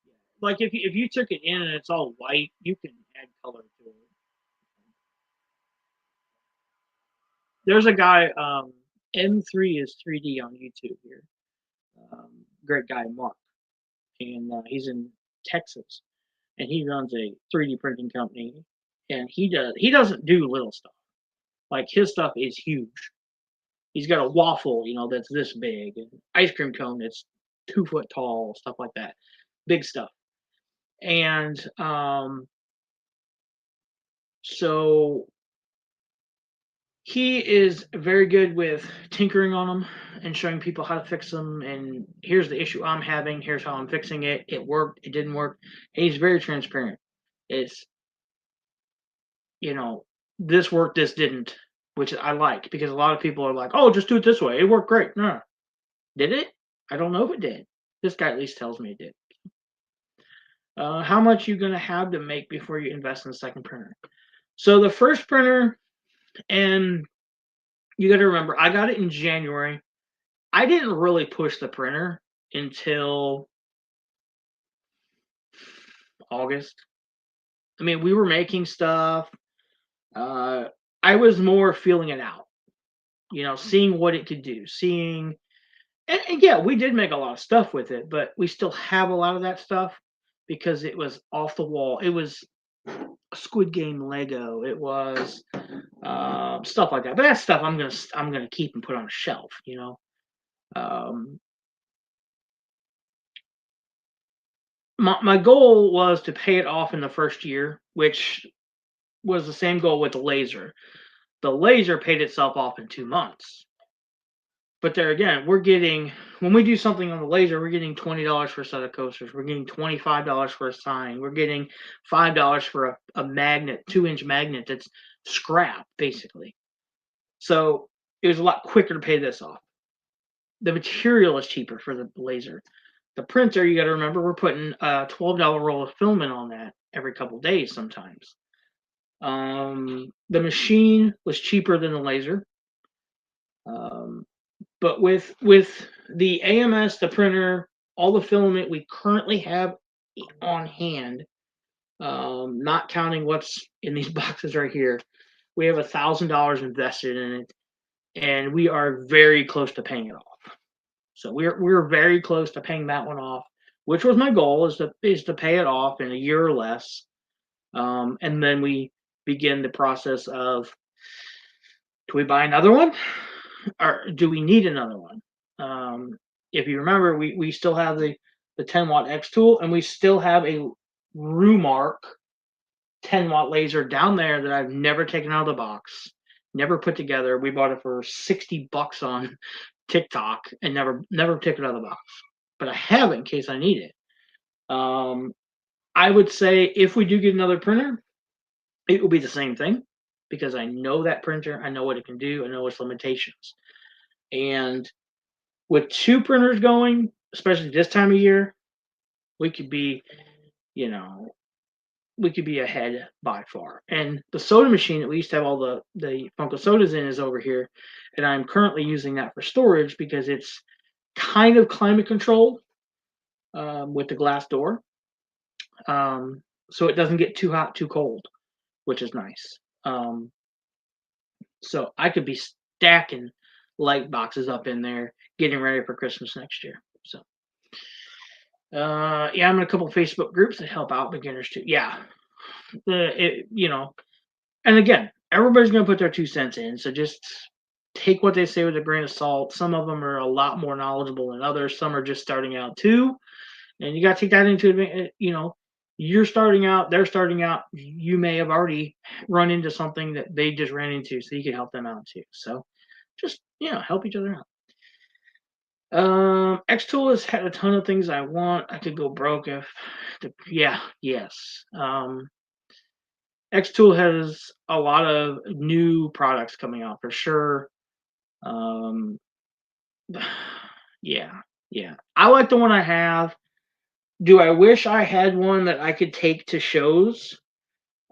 Yeah. Like if you took it in and it's all white, you can add color to it. There's a guy, M3 is 3D on YouTube here. Great guy, Mark, and he's in Texas, and he runs a 3D printing company, and he doesn't do little stuff. Like his stuff is huge. He's got a waffle, that's this big, and ice cream cone that's 2 foot tall, stuff like that, big stuff. And so he is very good with tinkering on them and showing people how to fix them. And here's the issue I'm having. Here's how I'm fixing it. It worked. It didn't work. And he's very transparent. It's, this worked, this didn't, which I like because a lot of people are like, oh, just do it this way. It worked great. No. Did it? I don't know if it did. This guy at least tells me it did. How much you going to have to make before you invest in the second printer? So the first printer, and you got to remember, I got it in January. I didn't really push the printer until August. I mean, we were making stuff. I was more feeling it out, seeing what it could do, and yeah, we did make a lot of stuff with it, but we still have a lot of that stuff because it was off the wall. It was Squid Game Lego. It was stuff like that. But that stuff I'm gonna keep and put on a shelf. My goal was to pay it off in the first year, which was the same goal with the laser. The laser paid itself off in 2 months. But there again, when we do something on the laser, we're getting $20 for a set of coasters. We're getting $25 for a sign. We're getting $5 for a magnet, 2-inch magnet that's scrap, basically. So it was a lot quicker to pay this off. The material is cheaper for the laser. The printer, you got to remember, we're putting a $12 roll of filament on that every couple days sometimes. The machine was cheaper than the laser. But with the AMS, the printer, all the filament we currently have on hand, not counting what's in these boxes right here, we have $1,000 invested in it, and we are very close to paying it off. So we're very close to paying that one off, which was my goal is to pay it off in a year or less. And then we begin the process of, do we buy another one or do we need another one? If you remember, we still have the 10-watt X tool, and we still have a Rumark 10-watt laser down there that I've never taken out of the box, never put together. We bought it for $60 on TikTok and never took it out of the box. But I have it in case I need it. I would say if we do get another printer, it will be the same thing because I know that printer, I know what it can do, I know its limitations. And with two printers going, especially this time of year, we could be, you know, we could be ahead by far. And the soda machine that we used to have all the Funko sodas in is over here, and I'm currently using that for storage because it's kind of climate controlled with the glass door, so it doesn't get too hot, too cold, which is nice. So I could be stacking light boxes up in there, getting ready for Christmas next year. So, yeah, I'm in a couple of Facebook groups that help out beginners too. Yeah, and again, everybody's gonna put their 2 cents in, so just take what they say with a grain of salt. Some of them are a lot more knowledgeable than others. Some are just starting out too, and you got to take that into. You're starting out, they're starting out. You may have already run into something that they just ran into, so you can help them out too. So just help each other out. Xtool has had a ton of things I want. I could go broke if, yes. Xtool has a lot of new products coming out for sure. Um, yeah. I like the one I have. Do I wish I had one that I could take to shows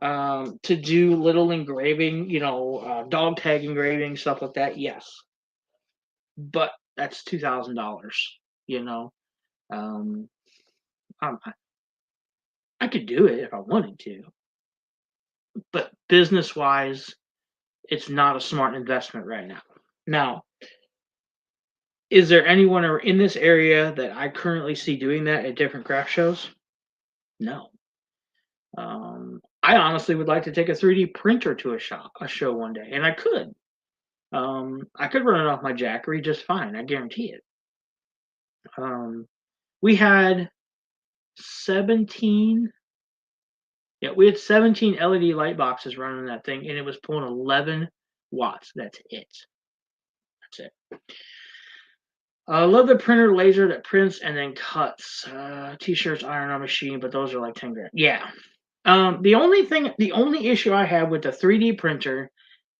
to do little engraving, dog tag engraving, stuff like that? Yes. But that's $2,000, you know. Um, um, I, I could do it if I wanted to, but business wise, it's not a smart investment right now. Now, is there anyone in this area that I currently see doing that at different craft shows? No. I honestly would like to take a 3D printer to a show one day, and I could. I could run it off my Jackery just fine. I guarantee it. We had 17. Yeah, we had 17 LED light boxes running that thing, and it was pulling 11 watts. That's it. That's it. I love the printer laser that prints and then cuts. T-shirts, iron on machine, but those are like 10 grand. Yeah. The only issue I have with the 3D printer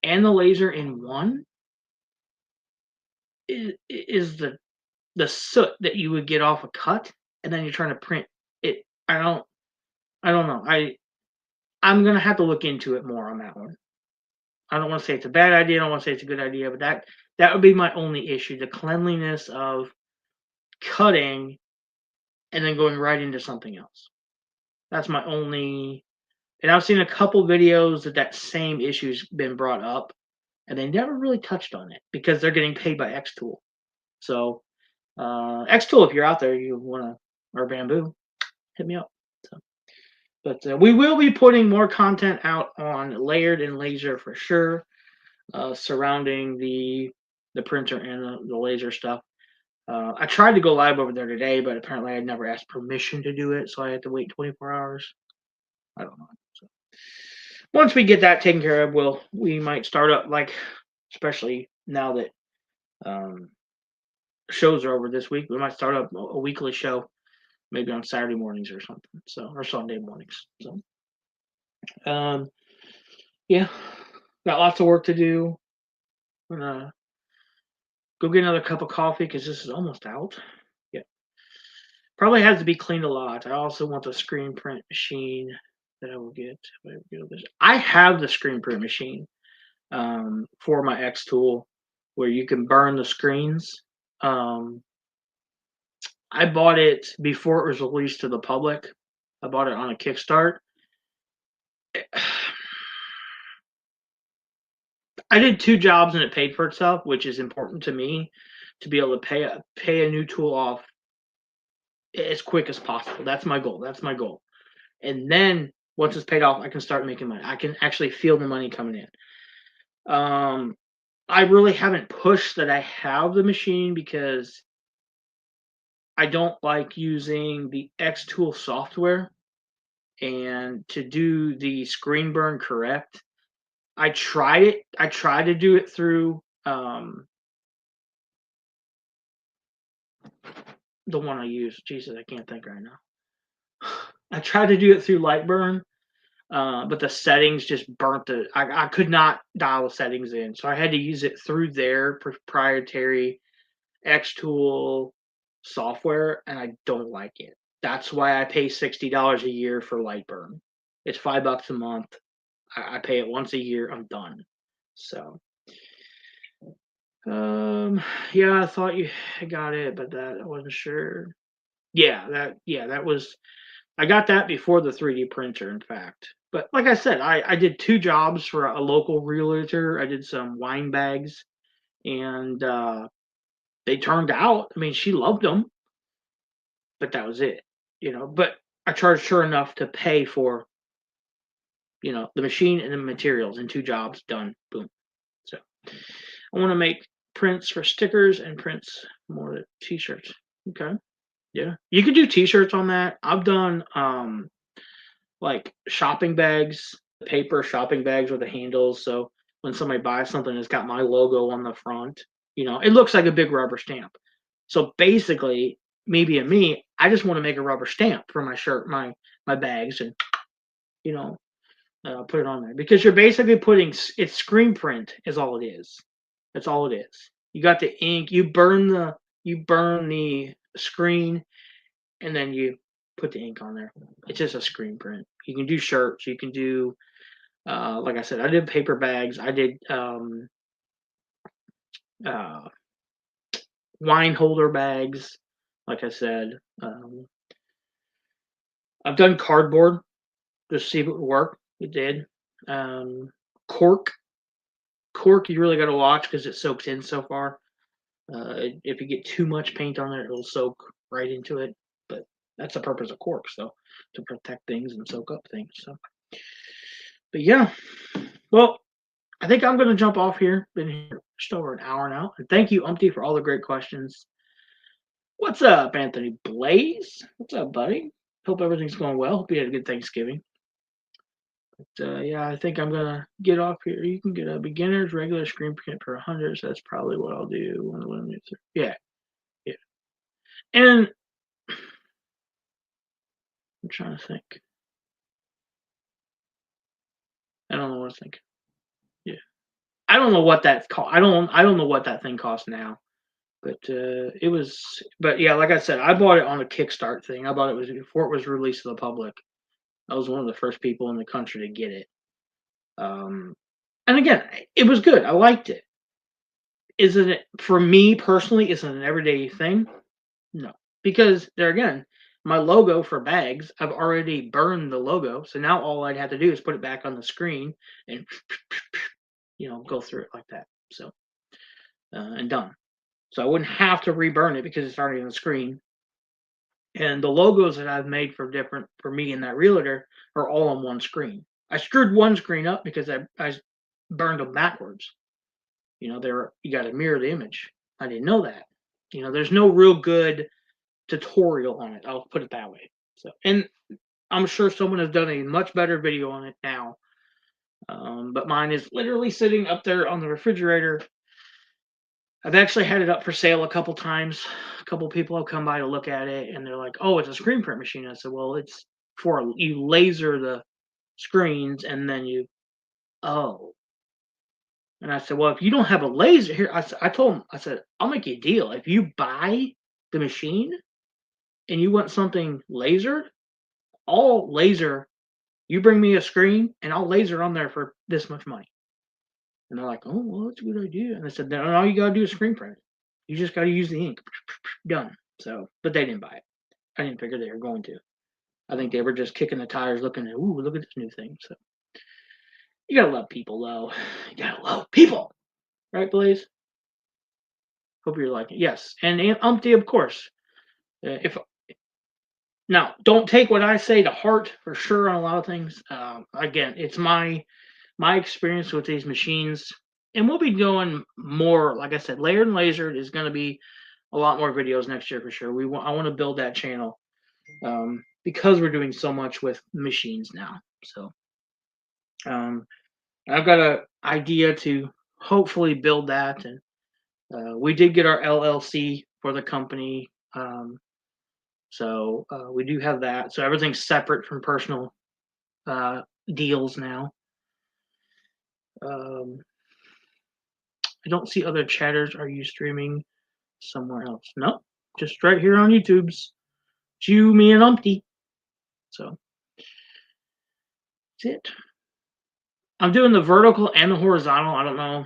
and the laser in one is the soot that you would get off a cut, and then you're trying to print it. I don't know. I'm gonna have to look into it more on that one. I don't want to say it's a bad idea. I don't want to say it's a good idea, but that would be my only issue: the cleanliness of cutting and then going right into something else. That's my only. And I've seen a couple videos that same issue's been brought up, and they never really touched on it because they're getting paid by Xtool. So, Xtool, if you're out there, you wanna or Bamboo, hit me up. So, but we will be putting more content out on layered and laser for sure, surrounding the printer and the laser stuff. I tried to go live over there today, but apparently I never asked permission to do it, so I had to wait 24 hours. I don't know. So once we get that taken care of, we might start up, like, especially now that shows are over this week, we might start up a weekly show, maybe on Saturday mornings or something. So, or Sunday mornings. So, um, yeah, got lots of work to do. I'm gonna go get another cup of coffee because this is almost out. Yeah, probably has to be cleaned a lot. I also want the screen print machine that I will get. I have the screen print machine for my Xtool where you can burn the screens. I bought it before it was released to the public. I bought it on a Kickstart. I did 2 jobs and it paid for itself, which is important to me to be able to pay a new tool off as quick as possible. That's my goal. And then Once it's paid off, I can start making money. I can actually feel the money coming in. I really haven't pushed that I have the machine because I don't like using the X Tool software and to do the screen burn correct. I tried it. I tried to do it through the one I use. Jesus, I can't think right now. I tried to do it through Lightburn, but the settings just burnt the. I could not dial the settings in, so I had to use it through their proprietary X Tool software, and I don't like it. That's why I pay $60 a year for Lightburn. It's $5 a month. I pay it once a year. I'm done. So, yeah, I thought you got it, but that I wasn't sure. Yeah, that was. I got that before the 3D printer, in fact. But like I said, I did two jobs for a local realtor. I did some wine bags, and they turned out. I mean, she loved them, but that was it. But I charged her enough to pay for the machine and the materials, and two jobs done. Boom. So I want to make prints for stickers and prints more t-shirts. Okay. Yeah. You could do t-shirts on that. I've done like shopping bags, paper shopping bags with the handles. So when somebody buys something, it's got my logo on the front. It looks like a big rubber stamp. So basically, maybe me, I just want to make a rubber stamp for my shirt, my bags, and you know, put it on there because you're basically putting it's screen print is all it is. That's all it is. You got the ink. You burn the screen, and then you put the ink on there. It's just a screen print. You can do shirts. You can do, like I said, I did paper bags. I did uh, wine holder bags. Like I said, I've done cardboard to see if it would work. It did. Um, cork, cork. You really got to watch because it soaks in so far. If you get too much paint on there, it'll soak right into it. But that's the purpose of cork, so to protect things and soak up things. So, but yeah, well, I think I'm going to jump off here. Been here just over an hour now. And thank you, Umpty, for all the great questions. What's up, Anthony Blaze? What's up, buddy? Hope everything's going well. Hope you had a good Thanksgiving. But yeah, I think I'm going to get off here. You can get a beginner's regular screen print for 100. So that's probably what I'll do. Yeah, yeah. And I'm trying to think. I don't know what I think. Yeah. I don't know what that cost. I don't know what that thing costs now. But it was, but yeah, like I said, I bought it on a Kickstart thing. I bought it was before it was released to the public. I was one of the first people in the country to get it. Um, and again, it was good. I liked it. Isn't it for me personally? Is it an everyday thing? No, because there again, my logo for bags, I've already burned the logo, so now all I'd have to do is put it back on the screen and go through it like that. So and done. So I wouldn't have to reburn it because it's already on the screen. And the logos that I've made for me and that realtor are all on one screen. I screwed one screen up because I burned them backwards. You got to mirror the image. I didn't know that. There's no real good tutorial on it. I'll put it that way. So, and I'm sure someone has done a much better video on it now. But mine is literally sitting up there on the refrigerator. I've actually had it up for sale a couple times. A couple people have come by to look at it, and they're like, "Oh, it's a screen print machine." I said, "Well, it's for you laser the screens, and then you." Oh, and I said, "Well, if you don't have a laser here," I told him, I said, "I'll make you a deal. If you buy the machine and you want something lasered, I'll laser. You bring me a screen, and I'll laser on there for this much money." And they're like, "Oh, well, that's a good idea." And I said, "Then all you gotta do is screen print it. You just gotta use the ink. Done." So, but they didn't buy it. I didn't figure they were going to. I think they were just kicking the tires, looking at, ooh, look at this new thing. So you gotta love people, though. You gotta love people, right, Blaze? Hope you're liking it. Yes, and Umpty, of course. If Now, don't take what I say to heart for sure on a lot of things. Again, it's my experience with these machines, and we'll be doing more. Like I said, layered and lasered is going to be a lot more videos next year for sure. I want to build that channel because we're doing so much with machines now. So um, I've got an idea to hopefully build that, and we did get our LLC for the company. So we do have that. So everything's separate from personal deals now. Um, I don't see other chatters. Are you streaming somewhere else? No, just right here on YouTube's. It's you, me, and Umpty. So that's it. I'm doing the vertical and the horizontal. I don't know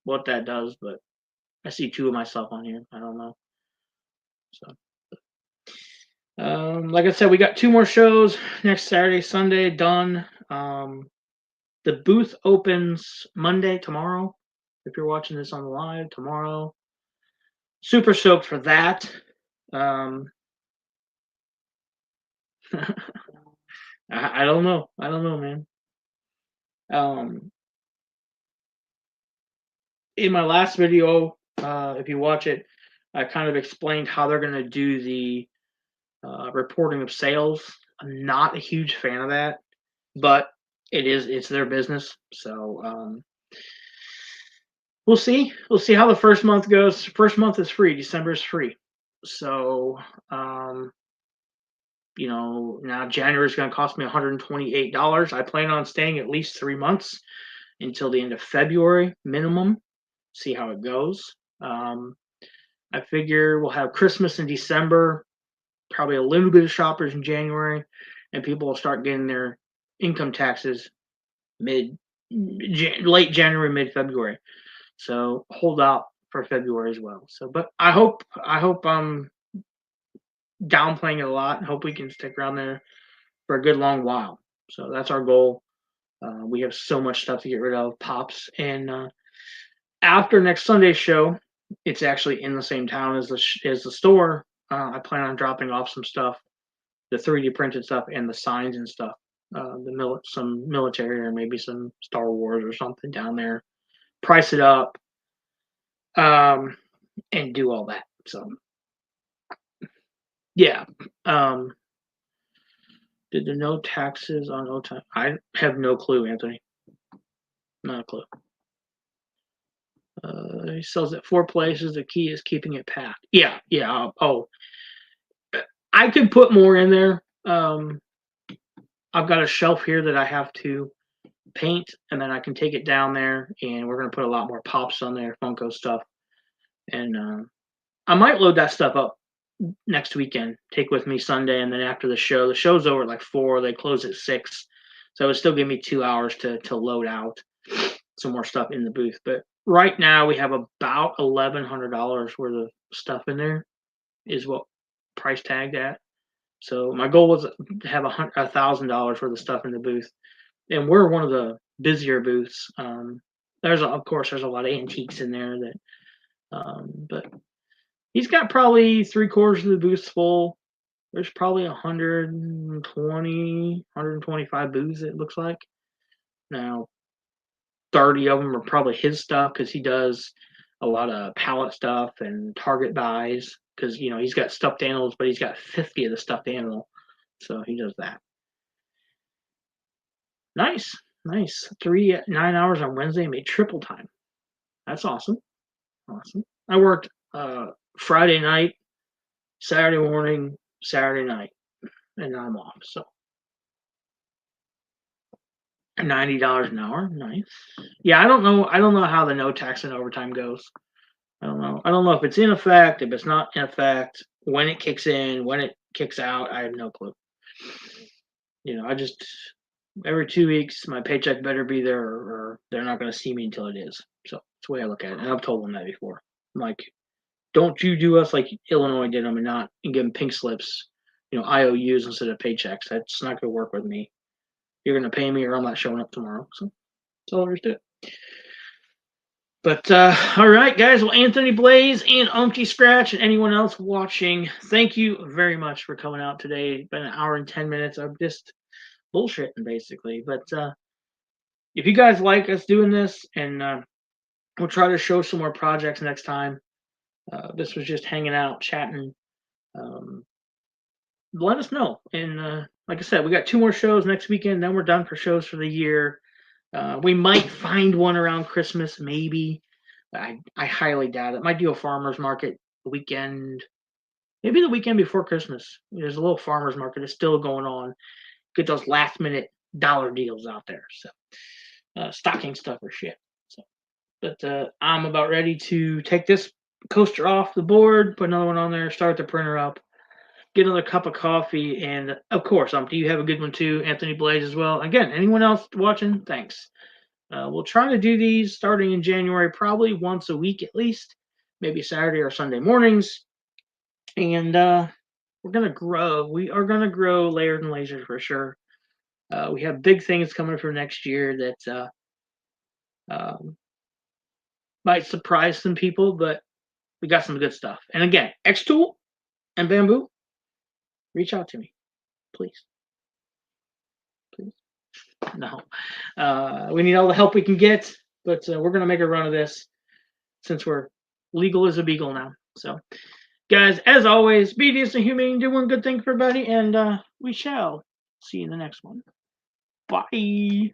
what that does, but I see two of myself on here. I don't know. So, like I said, we got two more shows next Saturday, Sunday. Done. The booth opens Monday, tomorrow. If you're watching this on the live, tomorrow. Super stoked for that. I don't know. I don't know, man. In my last video, if you watch it, I kind of explained how they're going to do the reporting of sales. I'm not a huge fan of that, but it's their business. So we'll see. We'll see how the first month goes. First month is free. December is free. So now January is going to cost me $128. I plan on staying at least 3 months until the end of February minimum. See how it goes. I figure we'll have Christmas in December, probably a little bit of shoppers in January, and people will start getting their income taxes late January, mid February. So hold out for February as well. So, but I hope I'm downplaying it a lot. I hope we can stick around there for a good long while. So that's our goal. We have so much stuff to get rid of, pops, and after next Sunday's show, it's actually in the same town as the store. I plan on dropping off some stuff, the 3D printed stuff, and the signs and stuff. Some military or maybe some Star Wars or something down there. Price it up, and do all that. So, yeah. Did the no taxes on OTime? I have no clue, Anthony. Not a clue. He sells at 4 places. The key is keeping it packed. Yeah. Oh, I could put more in there. I've got a shelf here that I have to paint, and then I can take it down there, and we're gonna put a lot more pops on there, Funko stuff, and I might load that stuff up next weekend. Take with me Sunday, and then after the show's over at like 4. They close at 6, so it would still give me 2 hours to load out some more stuff in the booth. But right now we have about $1,100 worth of stuff in there, is what price tagged at. So my goal was to have $1,000 worth of stuff in the booth, and we're one of the busier booths. Of course there's a lot of antiques in there that, but he's got probably 3/4 of the booth full. There's probably 120, 125 booths. It looks like now. 30 of them are probably his stuff because he does a lot of pallet stuff and Target buys because he's got stuffed animals, but he's got 50 of the stuffed animal, so he does that. Nice. 9 hours on Wednesday, made triple time. That's awesome. I worked Friday night, Saturday morning, Saturday night, and now I'm off. So $90 an hour, nice. Yeah, I don't know how the no tax and overtime goes. I don't know if it's in effect, if it's not in effect, when it kicks in, when it kicks out. I have no clue. I just every 2 weeks my paycheck better be there, or they're not going to see me until it is. So that's the way I look at it, and I've told them that before. I'm like, don't you do us like Illinois did them and give them pink slips, IOUs instead of paychecks. That's not going to work with me. You're going to pay me, or I'm not showing up tomorrow. So that's all there is to it. But all right, guys. Well, Anthony Blaze and Unky Scratch and anyone else watching, thank you very much for coming out today. It's been an hour and 10 minutes of just bullshitting, basically. But if you guys like us doing this, and we'll try to show some more projects next time. This was just hanging out, chatting. Um, let us know. And like I said, we got 2 more shows next weekend. Then we're done for shows for the year. We might find one around Christmas, maybe. I highly doubt it. Might do a farmer's market weekend, maybe the weekend before Christmas. There's a little farmer's market that's still going on. Get those last minute dollar deals out there. So stocking stuffer shit. So, but I'm about ready to take this coaster off the board, put another one on there, start the printer up, get another cup of coffee, and of course, do you have a good one too, Anthony Blaze as well? Again, anyone else watching? Thanks. We'll try to do these starting in January, probably once a week at least, maybe Saturday or Sunday mornings. And we're gonna grow. We are gonna grow Layered and Lasers for sure. We have big things coming for next year that um, might surprise some people, but we got some good stuff. And again, X-Tool and Bamboo, reach out to me, please. Please. No. We need all the help we can get, but we're going to make a run of this since we're legal as a beagle now. So, guys, as always, be decent, humane, do one good thing for everybody, and we shall see you in the next one. Bye.